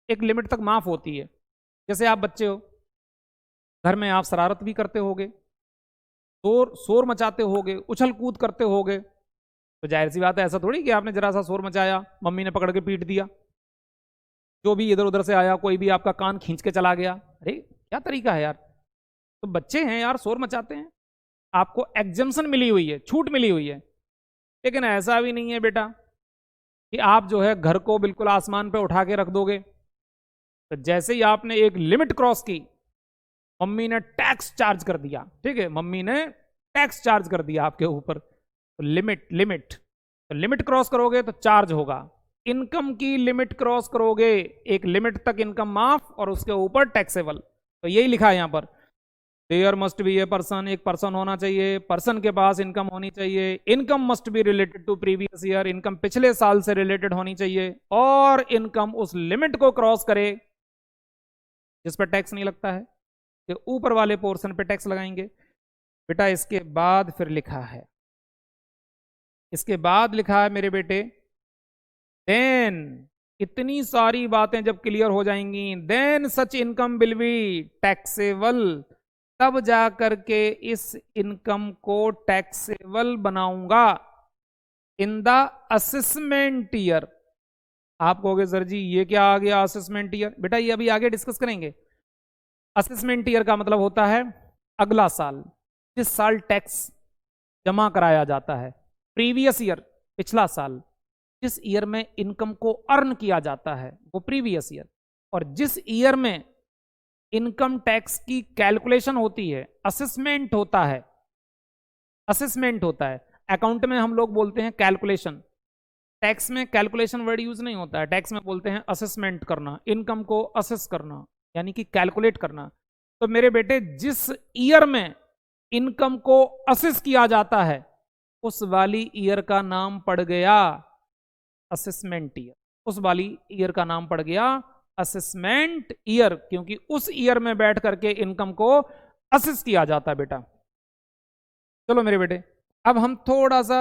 एक लिमिट तक माफ होती है। जैसे आप बच्चे हो, घर में आप शरारत भी करते होगे, शोर मचाते होगे, उछल कूद करते होगे, तो जाहिर सी बात है ऐसा थोड़ी कि आपने जरा सा शोर मचाया मम्मी ने पकड़ के पीट दिया, जो भी इधर उधर से आया कोई भी आपका कान खींच के चला गया। अरे क्या तरीका है यार, तो बच्चे हैं यार, शोर मचाते हैं, आपको एग्जम्पशन मिली हुई है, छूट मिली हुई है। लेकिन ऐसा भी नहीं है बेटा कि आप जो है घर को बिल्कुल आसमान पे उठा के रख दोगे। तो जैसे ही आपने एक लिमिट क्रॉस की, मम्मी ने टैक्स चार्ज कर दिया, ठीक है, मम्मी ने टैक्स चार्ज कर दिया आपके ऊपर, तो लिमिट क्रॉस करोगे तो चार्ज होगा। इनकम की लिमिट क्रॉस करोगे, एक लिमिट तक इनकम माफ और उसके ऊपर टैक्सेबल। तो यही लिखा है यहां पर, there must be a person, एक पर्सन होना चाहिए, पर्सन के पास इनकम होनी चाहिए, income must be related to previous year, income पिछले साल से रिलेटेड होनी चाहिए, और इनकम उस लिमिट को क्रॉस करे जिस पर टैक्स नहीं लगता है, कि ऊपर वाले पोर्शन पे टैक्स लगाएंगे। बेटा इसके बाद फिर लिखा है, इसके बाद लिखा है मेरे बेटे, देन इतनी सारी बातें जब क्लियर हो जाएंगी, then such income will be taxable, तब जा करके इस इनकम को टैक्सेबल बनाऊंगा इन द असेसमेंट ईयर। आप कहोगे सर जी ये क्या आ गया असेसमेंट ईयर? बेटा ये अभी आगे डिस्कस करेंगे। असेसमेंट ईयर का मतलब होता है अगला साल, जिस साल टैक्स जमा कराया जाता है। प्रीवियस ईयर पिछला साल, जिस ईयर में इनकम को अर्न किया जाता है वो प्रीवियस ईयर, और जिस ईयर में इनकम टैक्स की कैलकुलेशन होती है, असेसमेंट होता है, असेसमेंट होता है। अकाउंट में हम लोग बोलते हैं कैलकुलेशन, टैक्स में कैलकुलेशन वर्ड यूज नहीं होता है, टैक्स में बोलते हैं असेसमेंट करना, इनकम को असेस करना यानी कि कैलकुलेट करना। तो मेरे बेटे जिस ईयर में इनकम को असेस किया जाता है, उस वाली ईयर का नाम पड़ गया असेसमेंट ईयर। उस वाली ईयर का नाम पड़ गया असेसमेंट ईयर, क्योंकि उस ईयर में बैठ करके इनकम को असेस किया जाता है बेटा। चलो मेरे बेटे, अब हम थोड़ा सा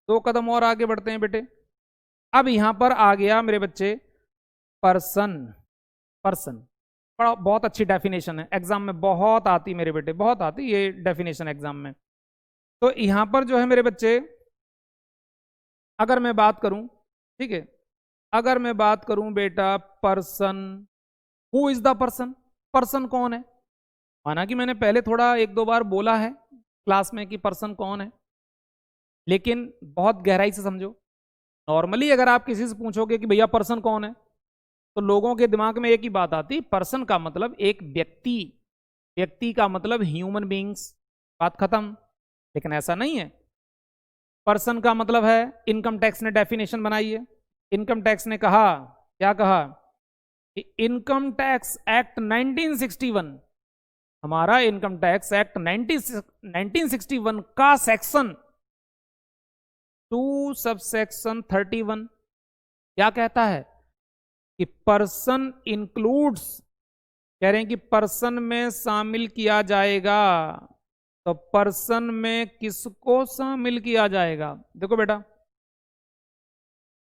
2 कदम और आगे बढ़ते हैं बेटे। अब यहां पर आ गया मेरे बच्चे पर्सन। पर्सन बड़ा बहुत अच्छी डेफिनेशन है, एग्जाम में बहुत आती मेरे बेटे, बहुत आती ये डेफिनेशन एग्जाम में। तो यहां पर जो है मेरे बच्चे, अगर मैं बात करूं, ठीक है, अगर मैं बात करूं बेटा person, who is the person, person कौन है। माना कि मैंने पहले थोड़ा 1-2 बार बोला है क्लास में कि पर्सन कौन है, लेकिन बहुत गहराई से समझो। नॉर्मली अगर आप किसी से पूछोगे कि भैया पर्सन कौन है, तो लोगों के दिमाग में एक ही बात आती, पर्सन का मतलब एक व्यक्ति, व्यक्ति का मतलब ह्यूमन बींग्स, बात खत्म। लेकिन ऐसा नहीं है। पर्सन का मतलब है, इनकम टैक्स ने डेफिनेशन बनाई है। इनकम टैक्स ने कहा, क्या कहा कि इनकम टैक्स एक्ट 1961, हमारा इनकम टैक्स एक्ट 1961 का सेक्शन 2 सबसेक्शन 31 क्या कहता है कि पर्सन इंक्लूड्स, कह रहे हैं कि पर्सन में शामिल किया जाएगा। तो पर्सन में किसको शामिल किया जाएगा? देखो बेटा,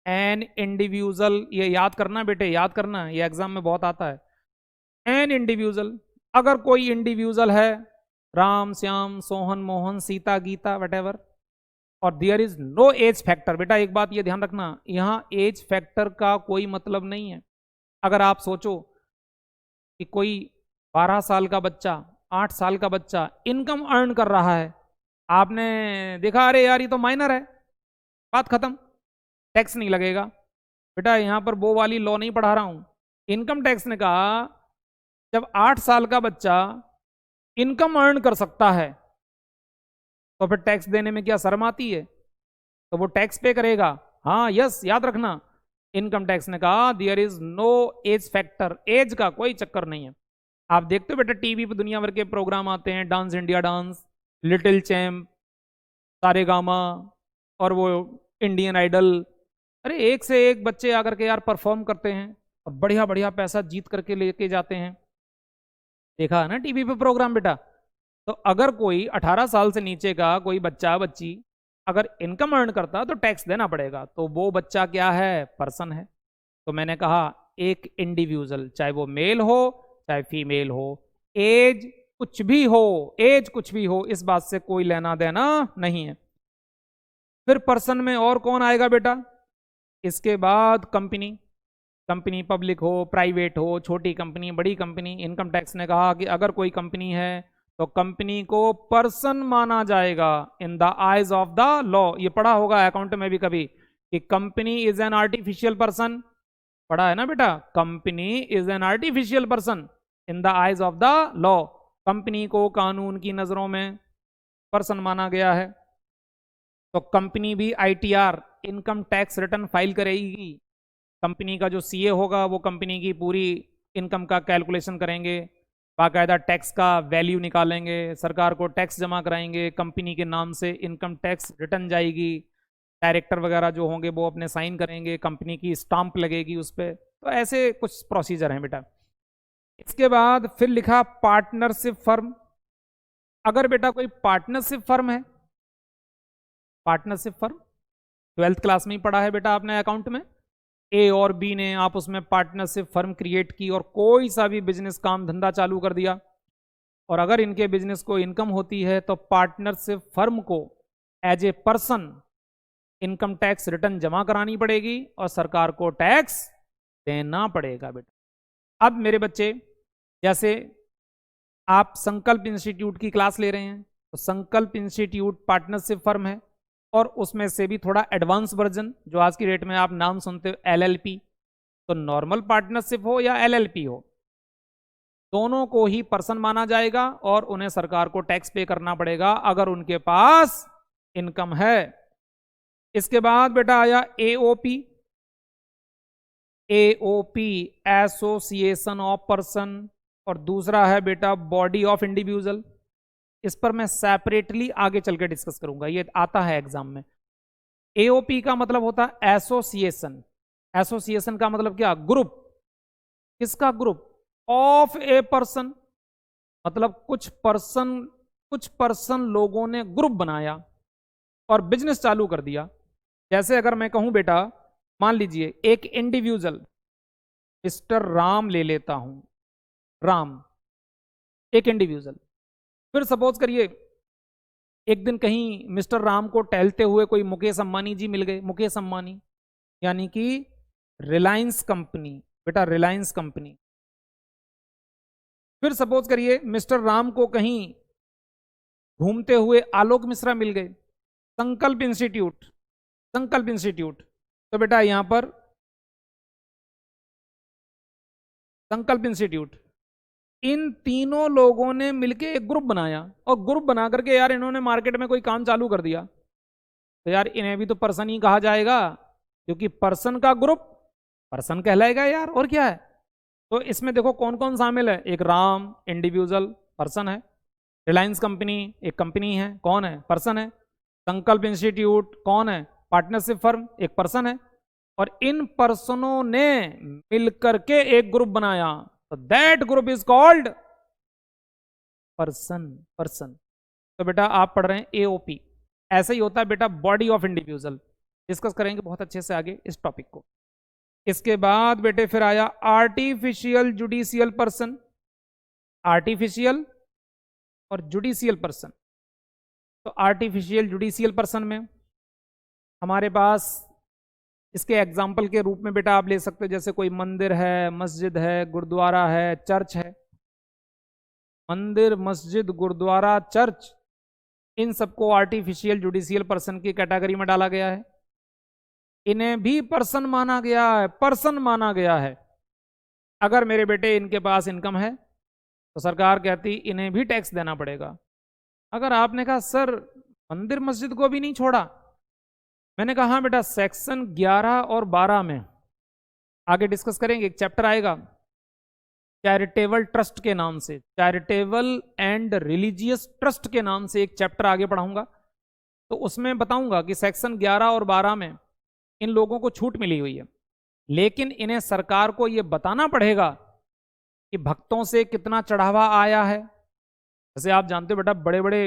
एन इंडिविजुअल, ये याद करना बेटे, याद करना, ये एग्जाम में बहुत आता है। एन इंडिविजुअल, अगर कोई इंडिविजुअल है, राम श्याम सोहन मोहन सीता गीता वटेवर, और there is no age factor. बेटा एक बात ये ध्यान रखना, यहां एज फैक्टर का कोई मतलब नहीं है। अगर आप सोचो कि कोई 12 साल का बच्चा, 8 साल का बच्चा इनकम अर्न कर रहा है, आपने देखा अरे यार ये तो माइनर है, बात खत्म, टैक्स नहीं लगेगा। बेटा यहां पर वो वाली लॉ नहीं पढ़ा रहा हूं। इनकम टैक्स ने कहा जब 8 साल का बच्चा इनकम अर्न कर सकता है, तो फिर टैक्स देने में क्या शर्म आती है? तो वो टैक्स पे करेगा। हाँ यस, याद रखना, इनकम टैक्स ने कहा there is no age factor, age का कोई चक्कर नहीं है। आप देखते हो बेटा टीवी पे दुनिया भर के प्रोग्राम आते हैं, dance India dance, little champ, Saregama, और वो इंडियन आइडल, अरे एक से एक बच्चे आकर के यार परफॉर्म करते हैं और बढ़िया बढ़िया पैसा जीत करके लेके जाते हैं। देखा है ना टीवी पे प्रोग्राम बेटा? तो अगर कोई 18 साल से नीचे का कोई बच्चा बच्ची अगर इनकम अर्न करता तो टैक्स देना पड़ेगा। तो वो बच्चा क्या है? पर्सन है। तो मैंने कहा एक इंडिविजुअल, चाहे वो मेल हो चाहे फीमेल हो, एज कुछ भी हो, एज कुछ भी हो, इस बात से कोई लेना देना नहीं है। फिर पर्सन में और कौन आएगा बेटा? इसके बाद कंपनी, कंपनी पब्लिक हो प्राइवेट हो, छोटी कंपनी बड़ी कंपनी, इनकम टैक्स ने कहा कि अगर कोई कंपनी है तो कंपनी को पर्सन माना जाएगा in the eyes of the law. ये पढ़ा होगा अकाउंट में भी कभी कि company is an artificial person, पढ़ा है ना बेटा? Company is an artificial person in the eyes of the law. Company को कानून की नजरों में पर्सन माना गया है। तो कंपनी भी ITR, income tax return file करेगी। कंपनी का जो सीए होगा वो कंपनी की पूरी इनकम का कैलकुलेशन करेंगे, बाकायदा टैक्स का वैल्यू निकालेंगे, सरकार को टैक्स जमा कराएंगे, कंपनी के नाम से इनकम टैक्स रिटर्न जाएगी, डायरेक्टर वगैरह जो होंगे वो अपने साइन करेंगे, कंपनी की स्टाम्प लगेगी उस पर। तो ऐसे कुछ प्रोसीजर हैं बेटा। इसके बाद फिर लिखा पार्टनरशिप फर्म। अगर बेटा कोई पार्टनरशिप फर्म है, पार्टनरशिप फर्म 12th क्लास में ही पढ़ा है बेटा आपने अकाउंट में, ए और बी ने आप उसमें पार्टनरशिप फर्म क्रिएट की और कोई सा भी बिजनेस काम धंधा चालू कर दिया, और अगर इनके बिजनेस को इनकम होती है तो पार्टनरशिप फर्म को as a person income tax return जमा करानी पड़ेगी और सरकार को टैक्स देना पड़ेगा बेटा। अब मेरे बच्चे, जैसे आप संकल्प इंस्टीट्यूट की क्लास ले रहे हैं, तो संकल्प इंस्टीट्यूट पार्टनरशिप फर्म है, और उसमें से भी थोड़ा एडवांस वर्जन जो आज की डेट में आप नाम सुनते हो एलएलपी, तो नॉर्मल पार्टनरशिप हो या एलएलपी हो, दोनों को ही पर्सन माना जाएगा और उन्हें सरकार को टैक्स पे करना पड़ेगा अगर उनके पास इनकम है। इसके बाद बेटा आया AOP. AOP association of person, और दूसरा है बेटा बॉडी ऑफ इंडिविजुअल। इस पर मैं सेपरेटली आगे चल के डिस्कस करूंगा, ये आता है एग्जाम में। एओपी का मतलब होता है एसोसिएशन। एसोसिएशन का मतलब क्या? ग्रुप। किसका ग्रुप? ऑफ ए पर्सन, मतलब कुछ पर्सन लोगों ने ग्रुप बनाया और बिजनेस चालू कर दिया। जैसे अगर मैं कहूं बेटा, मान लीजिए एक इंडिविजुअल, मिस्टर राम ले लेता हूं, राम एक इंडिविजुअल। फिर सपोज करिए एक दिन कहीं मिस्टर राम को टहलते हुए कोई मुकेश अंबानी जी मिल गए। मुकेश अंबानी यानी कि रिलायंस कंपनी, बेटा रिलायंस कंपनी। फिर सपोज करिए मिस्टर राम को कहीं घूमते हुए आलोक मिश्रा मिल गए, संकल्प इंस्टीट्यूट, संकल्प इंस्टीट्यूट। तो बेटा यहां पर संकल्प इंस्टीट्यूट, इन तीनों लोगों ने मिलकर एक ग्रुप बनाया और ग्रुप बना करके यार इन्होंने मार्केट में कोई काम चालू कर दिया, तो यार इन्हें भी तो पर्सन ही कहा जाएगा, क्योंकि पर्सन का ग्रुप पर्सन कहलाएगा यार, और क्या है। तो इसमें देखो कौन कौन शामिल है, एक राम इंडिविजुअल पर्सन है, रिलायंस कंपनी एक कंपनी है, कौन है? पर्सन है। संकल्प इंस्टीट्यूट कौन है? पार्टनरशिप फर्म, एक पर्सन है। और इन पर्सनों ने मिलकर के एक ग्रुप बनाया, तो that group is called person. Person. तो बेटा आप पढ़ रहे हैं एओपी, ऐसा ही होता है बेटा बॉडी ऑफ इंडिविजुअल। डिस्कस करेंगे बहुत अच्छे से आगे इस टॉपिक को। इसके बाद बेटे फिर आया आर्टिफिशियल जुडिशियल पर्सन। आर्टिफिशियल और जुडिशियल पर्सन। तो आर्टिफिशियल जुडिशियल पर्सन में हमारे पास इसके एग्जाम्पल के रूप में बेटा आप ले सकते हो, जैसे कोई मंदिर है, मस्जिद है, गुरुद्वारा है, चर्च है। मंदिर, मस्जिद, गुरुद्वारा, चर्च, इन सबको आर्टिफिशियल जुडिशियल पर्सन की कैटेगरी में डाला गया है। इन्हें भी पर्सन माना गया है, पर्सन माना गया है। अगर मेरे बेटे इनके पास इनकम है तो सरकार कहती इन्हें भी टैक्स देना पड़ेगा। अगर आपने कहा सर मंदिर मस्जिद को भी नहीं छोड़ा, मैंने कहा हाँ बेटा, सेक्शन 11 और 12 में आगे डिस्कस करेंगे, एक चैप्टर आएगा चैरिटेबल ट्रस्ट के नाम से, चैरिटेबल एंड रिलीजियस ट्रस्ट के नाम से एक चैप्टर आगे पढ़ाऊंगा। तो उसमें बताऊंगा कि सेक्शन 11 और 12 में इन लोगों को छूट मिली हुई है, लेकिन इन्हें सरकार को यह बताना पड़ेगा कि भक्तों से कितना चढ़ावा आया है। जैसे आप जानते हो बेटा, बड़े बड़े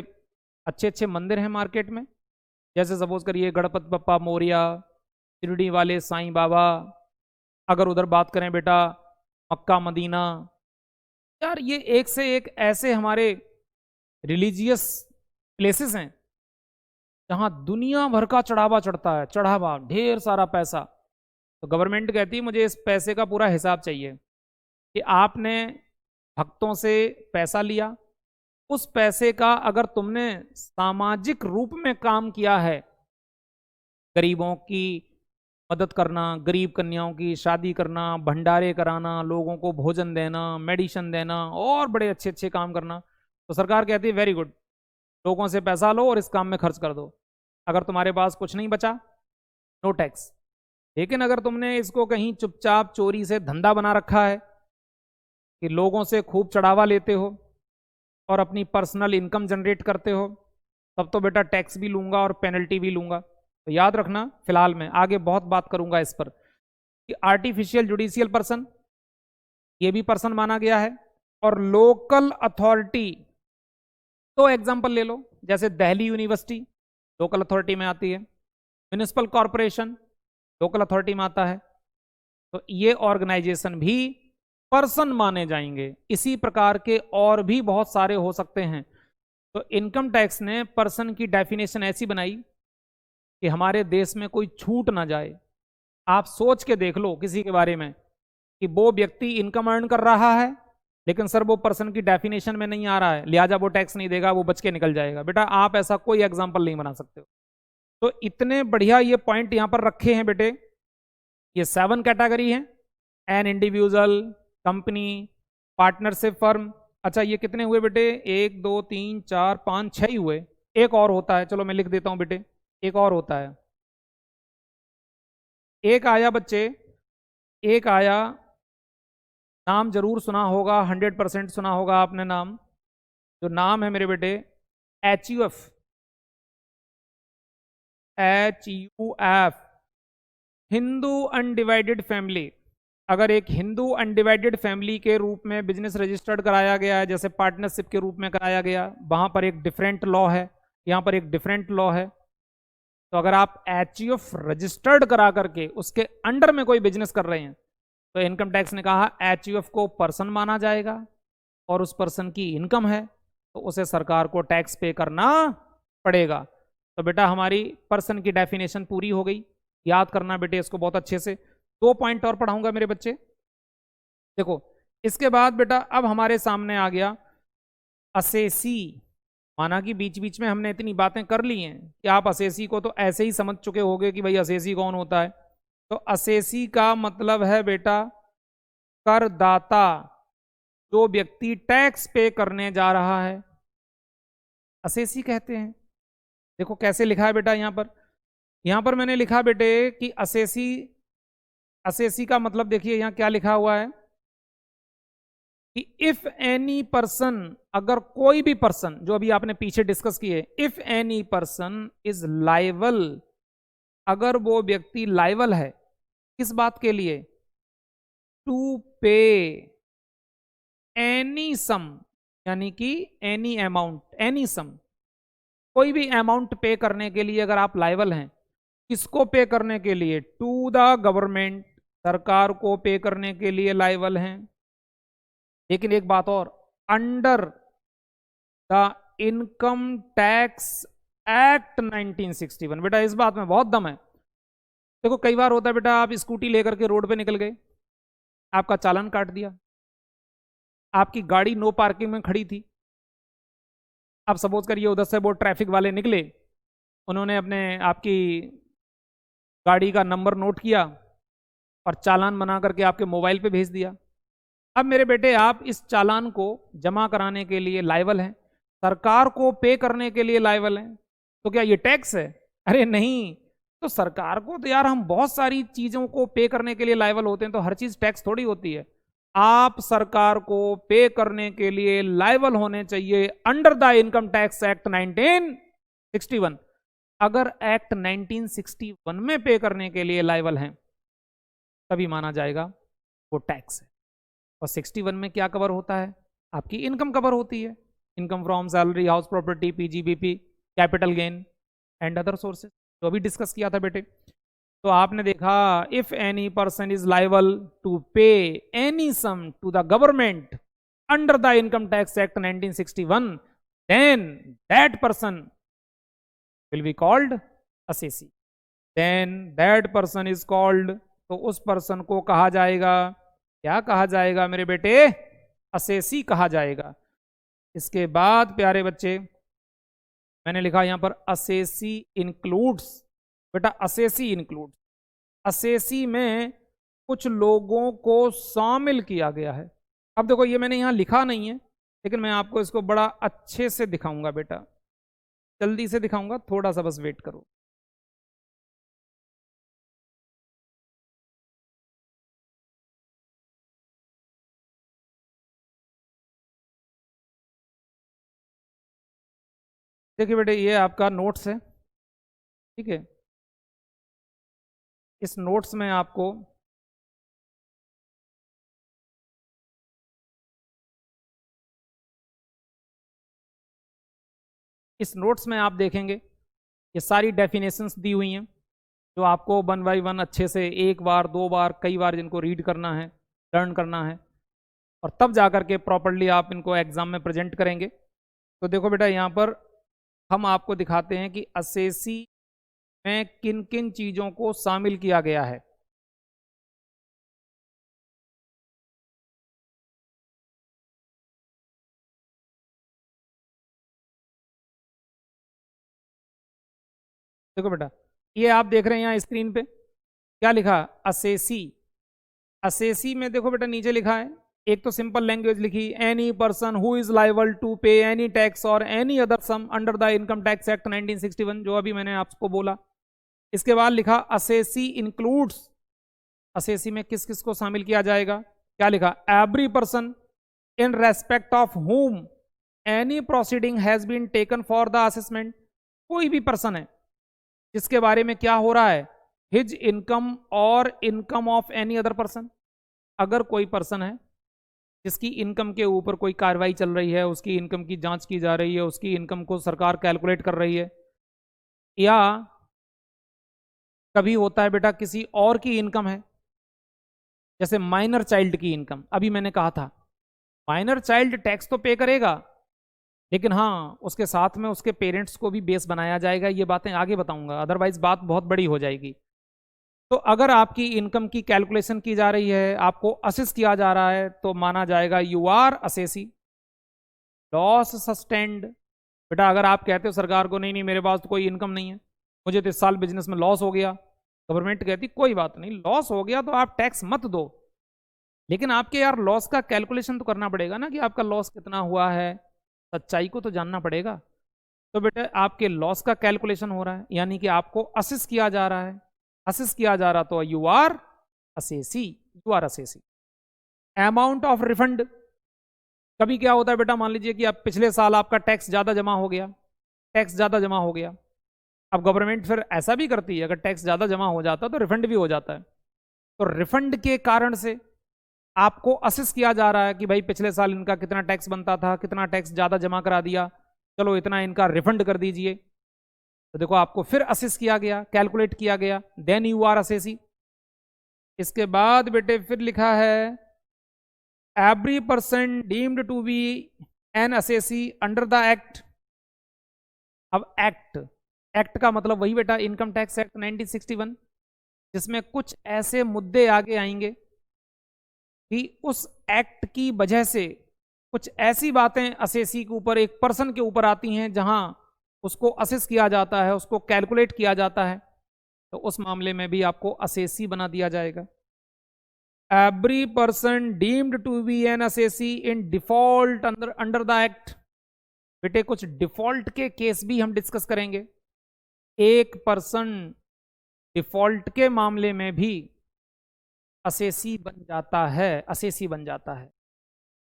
अच्छे अच्छे मंदिर हैं मार्केट में, जैसे सपोज करिए गणपति बप्पा मोरिया, शिरडी वाले साईं बाबा। अगर उधर बात करें बेटा मक्का मदीना, यार ये एक से एक ऐसे हमारे रिलीजियस प्लेसेस हैं जहां दुनिया भर का चढ़ावा चढ़ता है, चढ़ावा ढेर सारा पैसा। तो गवर्नमेंट कहती है मुझे इस पैसे का पूरा हिसाब चाहिए कि आपने भक्तों से पैसा लिया, उस पैसे का अगर तुमने सामाजिक रूप में काम किया है, गरीबों की मदद करना, गरीब कन्याओं की शादी करना, भंडारे कराना, लोगों को भोजन देना, मेडिसिन देना और बड़े अच्छे अच्छे काम करना, तो सरकार कहती है वेरी गुड, लोगों से पैसा लो और इस काम में खर्च कर दो। अगर तुम्हारे पास कुछ नहीं बचा, नो टैक्स। लेकिन अगर तुमने इसको कहीं चुपचाप चोरी से धंधा बना रखा है कि लोगों से खूब चढ़ावा लेते हो और अपनी पर्सनल इनकम जनरेट करते हो, तब तो बेटा टैक्स भी लूंगा और पेनल्टी भी लूंगा। तो याद रखना, फिलहाल मैं आगे बहुत बात करूंगा इस पर कि आर्टिफिशियल जुडिशियल पर्सन ये भी पर्सन माना गया है। और लोकल अथॉरिटी, तो एग्जांपल ले लो, जैसे दिल्ली यूनिवर्सिटी लोकल अथॉरिटी में आती है, म्युनिसिपल कॉरपोरेशन लोकल अथॉरिटी में आता है, तो ये ऑर्गेनाइजेशन भी पर्सन माने जाएंगे। इसी प्रकार के और भी बहुत सारे हो सकते हैं। तो इनकम टैक्स ने पर्सन की डेफिनेशन ऐसी बनाई कि हमारे देश में कोई छूट ना जाए। आप सोच के देख लो किसी के बारे में कि वो व्यक्ति इनकम अर्न कर रहा है, लेकिन सर वो पर्सन की डेफिनेशन में नहीं आ रहा है, लिहाजा वो टैक्स नहीं देगा, वो बच के निकल जाएगा। बेटा आप ऐसा कोई एग्जाम्पल नहीं बना सकते हो। तो इतने बढ़िया ये पॉइंट यहां पर रखे हैं बेटे। ये 7 कैटेगरी है, an individual, company, partnership firm. अच्छा ये कितने हुए बेटे? 1 2 3 4 5 6 ही हुए। एक और होता है, चलो मैं लिख देता हूं बेटे, एक और होता है। एक आया बच्चे, एक आया, नाम जरूर सुना होगा, 100% सुना होगा आपने नाम। जो नाम है मेरे बेटे HUF, HUF, Hindu undivided family. अगर एक हिंदू अनडिवाइडेड फैमिली के रूप में बिजनेस रजिस्टर्ड कराया गया है, जैसे पार्टनरशिप के रूप में कराया गया, वहां पर एक डिफरेंट लॉ है, यहां पर एक डिफरेंट लॉ है। तो अगर आप HUF रजिस्टर्ड करा करके उसके अंडर में कोई बिजनेस कर रहे हैं, तो इनकम टैक्स ने कहा HUF को पर्सन माना जाएगा और उस पर्सन की इनकम है तो उसे सरकार को टैक्स पे करना पड़ेगा। तो बेटा हमारी पर्सन की डेफिनेशन पूरी हो गई, याद करना बेटे इसको बहुत अच्छे से। 2 पॉइंट और पढ़ाऊंगा मेरे बच्चे। देखो इसके बाद बेटा अब हमारे सामने आ गया असेसी। माना कि बीच बीच में हमने इतनी बातें कर ली हैं कि आप असेसी को तो ऐसे ही समझ चुके होंगे कि भाई असेसी कौन होता है। तो असेसी का मतलब है बेटा करदाता, जो व्यक्ति टैक्स पे करने जा रहा है, असेसी कहते हैं। देखो कैसे लिखा है बेटा यहां पर मैंने लिखा बेटे कि असेसी, असेसी का मतलब देखिए यहां क्या लिखा हुआ है कि इफ एनी पर्सन, अगर कोई भी पर्सन, जो अभी आपने पीछे डिस्कस किए, if any person is liable, अगर वो व्यक्ति लाइबल है किस बात के लिए, टू पे एनी सम, यानी कि एनी अमाउंट, एनी सम, कोई भी अमाउंट पे करने के लिए अगर आप लाइबल हैं, किसको पे करने के लिए, टू द गवर्नमेंट, सरकार को पे करने के लिए लाइबल हैं। लेकिन एक बात और, under the income tax act 1961। बेटा इस बात में बहुत दम है। देखो कई बार होता है बेटा, आप स्कूटी लेकर के रोड पे निकल गए, आपका चालान काट दिया, आपकी गाड़ी नो पार्किंग में खड़ी थी। अब सपोज करिए उधर से वो ट्रैफिक वाले निकले, उन्होंने अपने आपकी गाड़ी का नंबर नोट किया और चालान बना करके आपके मोबाइल पे भेज दिया। अब मेरे बेटे आप इस चालान को जमा कराने के लिए लायबल हैं, सरकार को पे करने के लिए लायबल हैं। तो क्या ये टैक्स है? अरे नहीं। तो सरकार को तो यार हम बहुत सारी चीजों को पे करने के लिए लायबल होते हैं, तो हर चीज टैक्स थोड़ी होती है। आप सरकार को पे करने के लिए लायबल होने चाहिए under the income tax act 1961। अगर एक्ट 1961 में पे करने के लिए लायबल हैं तभी माना जाएगा वो टैक्स है। और 61 में क्या कवर होता है? आपकी इनकम कवर होती है, income from salary, house property, PGBP, capital gain and other sources, जो अभी डिस्कस किया था बेटे। तो आपने देखा if any person is liable to pay any sum to the government under the income tax act 1961, then that person will be called assessee. Then that person is called, तो उस पर्सन को कहा जाएगा, क्या कहा जाएगा मेरे बेटे? असेसी कहा जाएगा। इसके बाद प्यारे बच्चे मैंने लिखा यहां पर असेसी इंक्लूड्स। बेटा असेसी इंक्लूड्स, असेसी में कुछ लोगों को शामिल किया गया है। अब देखो ये मैंने यहां लिखा नहीं है, लेकिन मैं आपको इसको बड़ा अच्छे से दिखाऊंगा बेटा, जल्दी से दिखाऊंगा, थोड़ा सा बस वेट करो। देखिए बेटे ये आपका नोट्स है, ठीक है। इस नोट्स में आपको आप देखेंगे ये सारी डेफिनेशंस दी हुई हैं, जो आपको 1 बाय 1 अच्छे से एक बार, 2 बार, कई बार जिनको रीड करना है, लर्न करना है, और तब जाकर के प्रॉपरली आप इनको एग्जाम में प्रेजेंट करेंगे। तो देखो बेटा यहाँ पर हम आपको दिखाते हैं कि असेसी में किन किन चीजों को शामिल किया गया है। देखो बेटा ये आप देख रहे हैं यहाँ स्क्रीन पे क्या लिखा, असेसी। असेसी में देखो बेटा नीचे लिखा है, एक तो सिंपल लैंग्वेज लिखी, any person who is liable to pay any tax और any other sum under the income tax act 1961, जो अभी मैंने आपको बोला। इसके बाद लिखा असेसी इंक्लूड्स, असेसी में किस किस को शामिल किया जाएगा? क्या लिखा? Every person in respect of whom any proceeding has been taken for the assessment, कोई भी पर्सन है जिसके बारे में क्या हो रहा है, हिज इनकम और income of any other person, अगर कोई पर्सन है जिसकी इनकम के ऊपर कोई कार्रवाई चल रही है, उसकी इनकम की जांच की जा रही है, उसकी इनकम को सरकार कैलकुलेट कर रही है, या कभी होता है बेटा किसी और की इनकम है, जैसे माइनर चाइल्ड की इनकम, अभी मैंने कहा था माइनर चाइल्ड टैक्स तो पे करेगा, लेकिन हाँ उसके साथ में उसके पेरेंट्स को भी बेस बनाया जाएगा, ये बातें आगे बताऊंगा, अदरवाइज बात बहुत बड़ी हो जाएगी। तो अगर आपकी इनकम की कैलकुलेशन की जा रही है, आपको असेस किया जा रहा है, तो माना जाएगा you are assessee. Loss sustained, बेटा अगर आप कहते हो सरकार को नहीं नहीं मेरे पास तो कोई इनकम नहीं है, मुझे तो इस साल बिजनेस में लॉस हो गया, गवर्नमेंट कहती कोई बात नहीं, लॉस हो गया तो आप टैक्स मत दो, लेकिन आपके यार लॉस का कैलकुलेशन तो करना पड़ेगा ना कि आपका लॉस कितना हुआ है, सच्चाई को तो जानना पड़ेगा। तो बेटा आपके लॉस का कैलकुलेशन हो रहा है, यानी कि आपको असेस किया जा रहा है, असेस किया जा रहा तो you are assessee, you are assessee. Amount of refund, कभी क्या होता है बेटा, मान लीजिए कि आप पिछले साल आपका टैक्स ज्यादा जमा हो गया, टैक्स ज्यादा जमा हो गया, अब गवर्नमेंट फिर ऐसा भी करती है, अगर टैक्स ज्यादा जमा हो जाता तो रिफंड भी हो जाता है, तो रिफंड के कारण से आपको असेस किया जा रहा है कि भाई पिछले साल इनका कितना टैक्स बनता था, कितना टैक्स ज्यादा जमा करा दिया, चलो इतना इनका रिफंड कर दीजिए, तो देखो आपको फिर असेस किया गया, कैलकुलेट किया गया, देन यू आर असेसी। इसके बाद बेटे फिर लिखा है every person deemed to be an assessee under the act. अब एक्ट, एक्ट का मतलब वही बेटा इनकम टैक्स एक्ट 1961, जिसमें कुछ ऐसे मुद्दे आगे आएंगे कि उस एक्ट की वजह से कुछ ऐसी बातें असेसी के ऊपर, एक पर्सन के ऊपर आती हैं जहां उसको असेस किया जाता है, उसको कैलकुलेट किया जाता है, तो उस मामले में भी आपको असेसी बना दिया जाएगा। Every person deemed to be an assessee in default under the act, बेटे कुछ डिफॉल्ट के केस भी हम डिस्कस करेंगे, एक पर्सन डिफॉल्ट के मामले में भी असेसी बन जाता है, असेसी बन जाता है।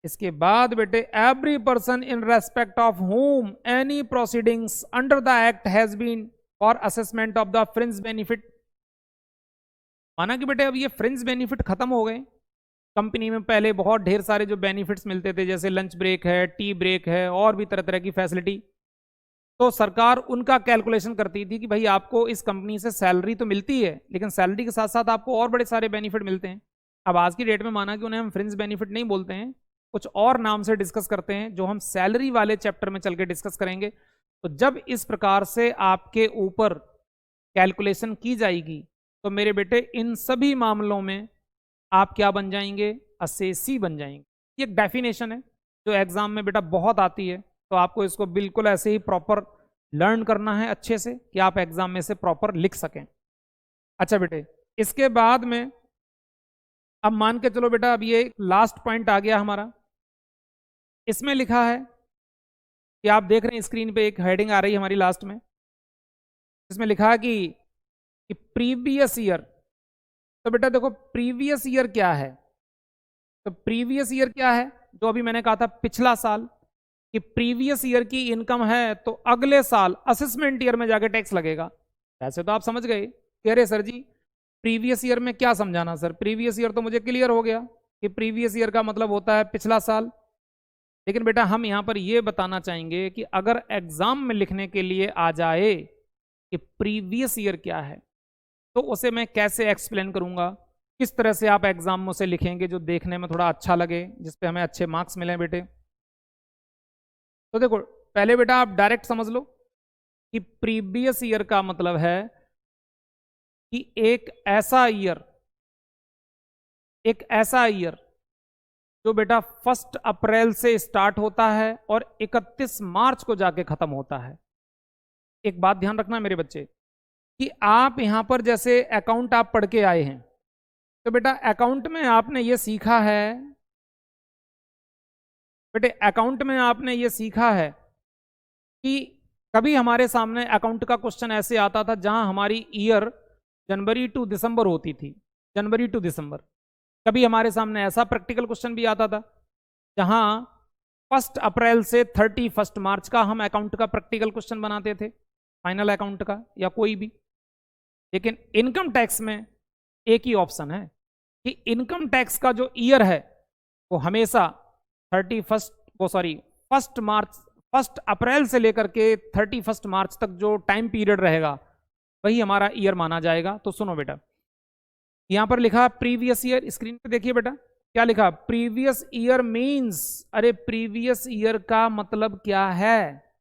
इसके बाद बेटे every person in respect of whom any proceedings under the act has been for assessment of the fringe benefit, माना कि बेटे अब ये फ्रिंज बेनिफिट खत्म हो गए, कंपनी में पहले बहुत ढेर सारे जो बेनिफिट्स मिलते थे, जैसे लंच ब्रेक है, टी ब्रेक है, और भी तरह तरह की फैसिलिटी, तो सरकार उनका कैलकुलेशन करती थी कि भाई आपको इस कंपनी से सैलरी तो मिलती है, लेकिन सैलरी के साथ साथ आपको और बड़े सारे बेनिफिट मिलते हैं। अब आज की डेट में माना कि उन्हें हम फ्रिंज बेनिफिट नहीं बोलते हैं, कुछ और नाम से डिस्कस करते हैं, जो हम सैलरी वाले चैप्टर में चल के डिस्कस करेंगे। तो जब इस प्रकार से आपके ऊपर कैलकुलेशन की जाएगी, तो मेरे बेटे इन सभी मामलों में आप क्या बन जाएंगे, असेसी बन जाएंगे। ये एक डेफिनेशन है जो एग्जाम में बेटा बहुत आती है, तो आपको इसको बिल्कुल ऐसे ही प्रॉपर लर्न करना है अच्छे से कि आप एग्जाम में से प्रॉपर लिख सकें। अच्छा बेटे, इसके बाद में अब मान के चलो बेटा, अब ये लास्ट पॉइंट आ गया हमारा, इसमें लिखा है कि आप देख रहे हैं स्क्रीन पे एक हेडिंग आ रही है हमारी लास्ट में, इसमें लिखा है कि प्रीवियस ईयर। तो बेटा देखो प्रीवियस ईयर क्या है, तो प्रीवियस ईयर क्या है, जो अभी मैंने कहा था पिछला साल, कि प्रीवियस ईयर की इनकम है तो अगले साल असेसमेंट ईयर में जाके टैक्स लगेगा। वैसे तो आप समझ गए कि अरे सर जी प्रीवियस ईयर में क्या समझाना, सर प्रीवियस ईयर तो मुझे क्लियर हो गया कि प्रीवियस ईयर का मतलब होता है पिछला साल, लेकिन बेटा हम यहां पर यह बताना चाहेंगे कि अगर एग्जाम में लिखने के लिए आ जाए कि प्रीवियस ईयर क्या है, तो उसे मैं कैसे एक्सप्लेन करूंगा, किस तरह से आप एग्जाम में उसे लिखेंगे जो देखने में थोड़ा अच्छा लगे, जिसपे हमें अच्छे मार्क्स मिले बेटे। तो देखो पहले बेटा आप डायरेक्ट समझ लो कि प्रीवियस ईयर का मतलब है कि एक ऐसा ईयर जो बेटा 1 अप्रैल से स्टार्ट होता है और 31 मार्च को जाके खत्म होता है। एक बात ध्यान रखना मेरे बच्चे कि आप यहां पर जैसे अकाउंट आप पढ़ के आए हैं, तो बेटा अकाउंट में आपने ये सीखा है, बेटे अकाउंट में आपने ये सीखा है कि कभी हमारे सामने अकाउंट का क्वेश्चन ऐसे आता था जहां हमारी ईयर जनवरी टू दिसंबर होती थी, जनवरी टू दिसंबर। कभी हमारे सामने ऐसा प्रैक्टिकल क्वेश्चन भी आता था जहां 1 अप्रैल से 31 मार्च का हम अकाउंट का प्रैक्टिकल क्वेश्चन बनाते थे, फाइनल अकाउंट का या कोई भी। लेकिन इनकम टैक्स में एक ही ऑप्शन है कि इनकम टैक्स का जो ईयर है वो हमेशा 1 अप्रैल से लेकर के 31 मार्च तक जो टाइम पीरियड रहेगा वही हमारा ईयर माना जाएगा। तो सुनो बेटा, यहां पर लिखा प्रीवियस ईयर, स्क्रीन पे देखिए बेटा क्या लिखा, प्रीवियस ईयर मींस, अरे प्रीवियस ईयर का मतलब क्या है?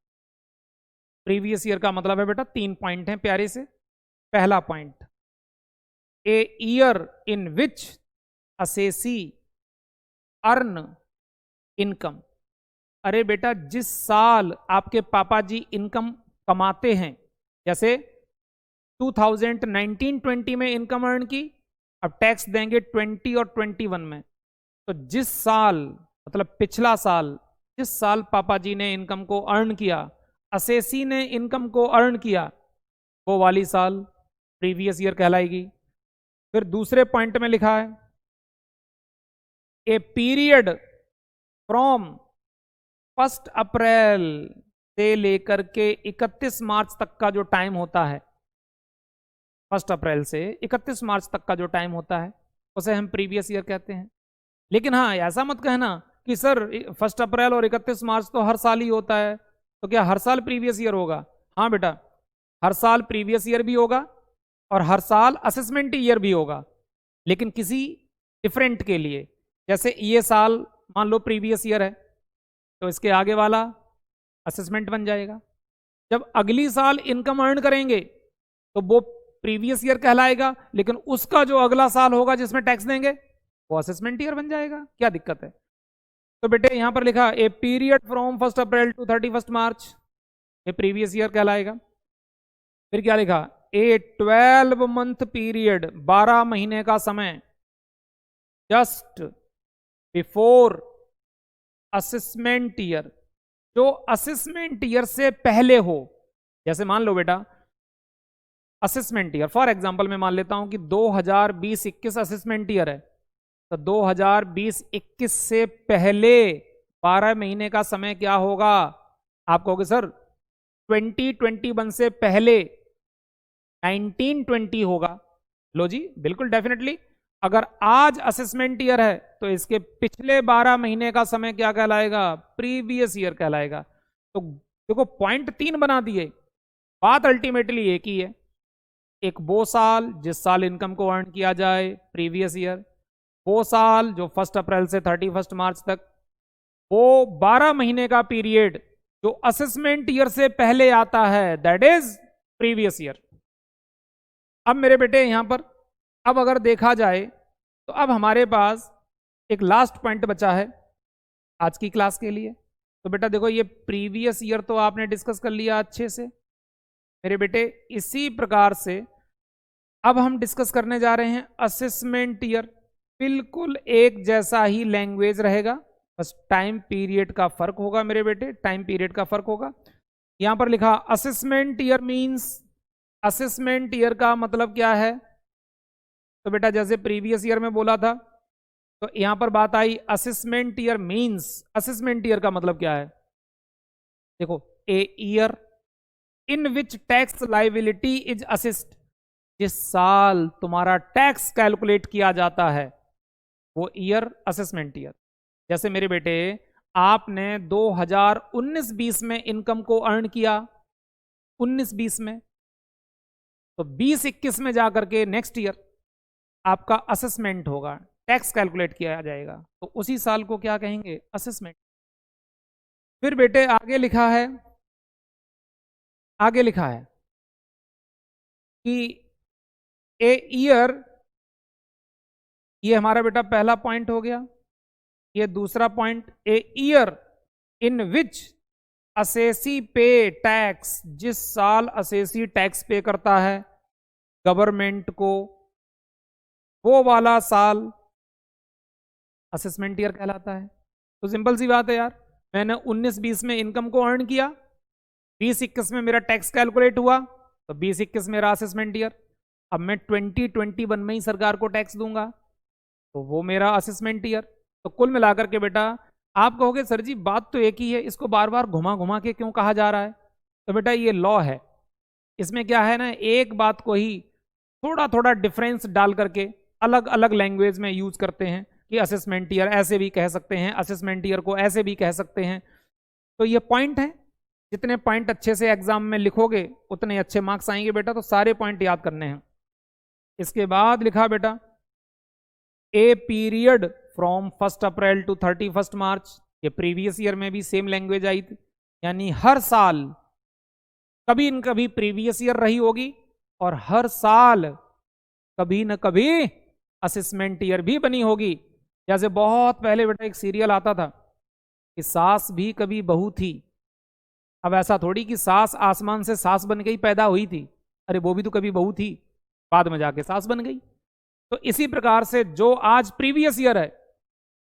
प्रीवियस ईयर का मतलब है बेटा 3 पॉइंट हैं प्यारे से। पहला point, A year in which assessee earn income. अरे बेटा जिस साल आपके पापा जी इनकम कमाते हैं, जैसे 2019-20 में इनकम अर्न की, अब टैक्स देंगे 20 और 21 में, तो जिस साल मतलब पिछला साल, जिस साल पापा जी ने इनकम को अर्न किया, असेसी ने इनकम को अर्न किया, वो वाली साल प्रीवियस ईयर कहलाएगी। फिर दूसरे पॉइंट में लिखा है ए पीरियड फ्रॉम 1 अप्रैल से लेकर के 31 मार्च तक का जो टाइम होता है, 1 अप्रैल से 31 मार्च तक का जो टाइम होता है उसे हम प्रीवियस ईयर कहते हैं। लेकिन हाँ, ऐसा मत कहना कि सर 1 अप्रैल और 31 मार्च तो हर साल ही होता है, तो क्या हर साल प्रीवियस ईयर होगा? हाँ बेटा, हर साल प्रीवियस ईयर भी होगा और हर साल असेसमेंट ईयर भी होगा, लेकिन किसी डिफरेंट के लिए। जैसे ये साल मान लो प्रीवियस ईयर है, तो इसके आगे वाला असेसमेंट बन जाएगा। जब अगली साल इनकम अर्न करेंगे तो वो प्रीवियस ईयर कहलाएगा, लेकिन उसका जो अगला साल होगा जिसमें टैक्स देंगे वो असेसमेंट ईयर बन जाएगा। क्या दिक्कत है? तो बेटे यहां पर लिखा a period from 1 April to 31 March, ये प्रीवियस ईयर कहलाएगा। फिर क्या लिखा, ए 12 मंथ पीरियड, 12 महीने का समय, जस्ट बिफोर असेसमेंट ईयर, जो असेसमेंट ईयर से पहले हो। जैसे मान लो बेटा असेसमेंट ईयर, फॉर एग्जांपल मैं मान लेता हूं कि 2020-21 असेसमेंट ईयर है, तो 2020-21 से पहले 12 महीने का समय क्या होगा? आप कहोगे सर 2021 से पहले 1920 होगा। लो जी, बिल्कुल डेफिनेटली। अगर आज असेसमेंट ईयर है तो इसके पिछले 12 महीने का समय क्या कहलाएगा? प्रीवियस ईयर कहलाएगा। तो देखो पॉइंट 3 बना दिए, बात अल्टीमेटली एक ही है। एक वो साल जिस साल इनकम को अर्न किया जाए, प्रीवियस ईयर। वो साल जो 1 अप्रैल से 31 मार्च तक, वो 12 महीने का पीरियड जो असेसमेंट ईयर से पहले आता है, दैट इज प्रीवियस ईयर। अब मेरे बेटे यहां पर अब अगर देखा जाए तो अब हमारे पास एक लास्ट पॉइंट बचा है आज की क्लास के लिए। तो बेटा देखो, ये प्रीवियस ईयर तो आपने डिस्कस कर लिया अच्छे से मेरे बेटे। इसी प्रकार से अब हम डिस्कस करने जा रहे हैं असेसमेंट ईयर। बिल्कुल एक जैसा ही लैंग्वेज रहेगा, बस टाइम पीरियड का फर्क होगा मेरे बेटे, टाइम पीरियड का फर्क होगा। यहां पर लिखा assessment year means, assessment year का मतलब क्या है? तो बेटा जैसे प्रीवियस ईयर में बोला था, तो यहां पर बात आई assessment year means, assessment year का मतलब क्या है? देखो, a year in which tax liability is assessed, जिस साल तुम्हारा टैक्स कैलकुलेट किया जाता है वो ईयर असेसमेंट ईयर। जैसे मेरे बेटे आपने 2019-20 में इनकम को अर्न किया, 19-20 में, तो 20-21 में जाकर के नेक्स्ट ईयर आपका असेसमेंट होगा, टैक्स कैलकुलेट किया जाएगा, तो उसी साल को क्या कहेंगे? असेसमेंट। फिर बेटे आगे लिखा है, आगे लिखा है कि ए ईयर, ये हमारा बेटा पहला पॉइंट हो गया। ये दूसरा point, A year in which assessee पे टैक्स, जिस साल असेसी टैक्स पे करता है गवर्नमेंट को, वो वाला साल असेसमेंट ईयर कहलाता है। तो सिंपल सी बात है यार, मैंने 19-20 में इनकम को अर्न किया, 20-21 में मेरा टैक्स कैलकुलेट हुआ, तो 20-21 मेरा असेसमेंट ईयर। अब मैं 2021 में ही सरकार को टैक्स दूंगा, तो वो मेरा असेसमेंट ईयर। तो कुल मिलाकर के बेटा आप कहोगे सर जी बात तो एक ही है, इसको बार बार घुमा घुमा के क्यों कहा जा रहा है? तो बेटा ये लॉ है, इसमें क्या है ना, एक बात को ही थोड़ा थोड़ा डिफरेंस डाल करके अलग अलग लैंग्वेज में यूज करते हैं कि असेसमेंट ईयर ऐसे भी कह सकते हैं, असेसमेंट ईयर को ऐसे भी कह सकते हैं। तो ये पॉइंट है, जितने पॉइंट अच्छे से एग्जाम में लिखोगे उतने अच्छे मार्क्स आएंगे बेटा, तो सारे पॉइंट याद करने हैं। इसके बाद लिखा बेटा a period from 1 April to 31 March, ये प्रीवियस ईयर में भी सेम लैंग्वेज आई थी, यानी हर साल कभी न कभी प्रीवियस ईयर रही होगी और हर साल कभी न कभी असेसमेंट ईयर भी बनी होगी। जैसे बहुत पहले बेटा एक सीरियल आता था कि सास भी कभी बहू थी। अब ऐसा थोड़ी कि सास आसमान से सास बन गई पैदा हुई थी, अरे वो भी तो कभी बहू थी, बाद में जाके सास बन गई। तो इसी प्रकार से जो आज प्रीवियस ईयर है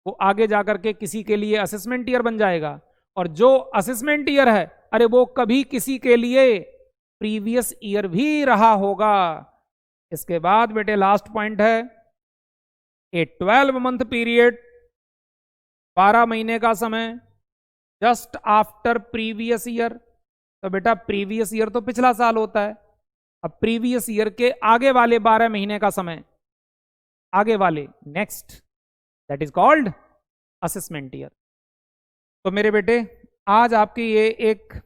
वो आगे जाकर के किसी के लिए असेसमेंट ईयर बन जाएगा, और जो असेसमेंट ईयर है अरे वो कभी किसी के लिए प्रीवियस ईयर भी रहा होगा। इसके बाद बेटे लास्ट पॉइंट है ए 12 मंथ पीरियड, 12 महीने का समय जस्ट आफ्टर प्रीवियस ईयर। तो बेटा प्रीवियस ईयर तो पिछला साल होता है, अब प्रीवियस ईयर के आगे वाले 12 महीने का समय, आगे वाले next, that is called assessment year. तो मेरे बेटे आज आपकी ये एक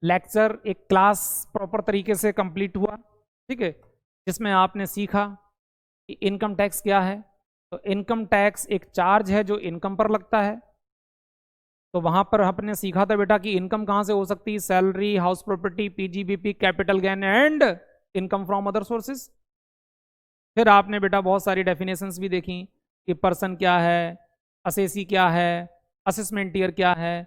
लेक्चर, एक क्लास प्रॉपर तरीके से कंप्लीट हुआ, ठीक है, जिसमें आपने सीखा कि इनकम टैक्स क्या है। तो इनकम टैक्स एक चार्ज है जो इनकम पर लगता है। तो वहां पर आपने सीखा था बेटा कि इनकम कहां से हो सकती है, salary, house property, PGBP, capital gain and income from other sources. फिर आपने बेटा बहुत सारी डेफिनेशंस भी देखी कि पर्सन क्या है, असेसी क्या है, असेसमेंट ईयर क्या है।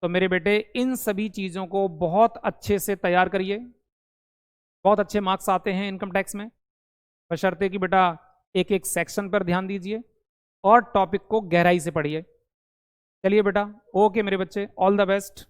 तो मेरे बेटे इन सभी चीज़ों को बहुत अच्छे से तैयार करिए, बहुत अच्छे मार्क्स आते हैं इनकम टैक्स में, बशर्ते कि बेटा एक एक सेक्शन पर ध्यान दीजिए और टॉपिक को गहराई से पढ़िए। चलिए बेटा, ओके मेरे बच्चे, ऑल द बेस्ट।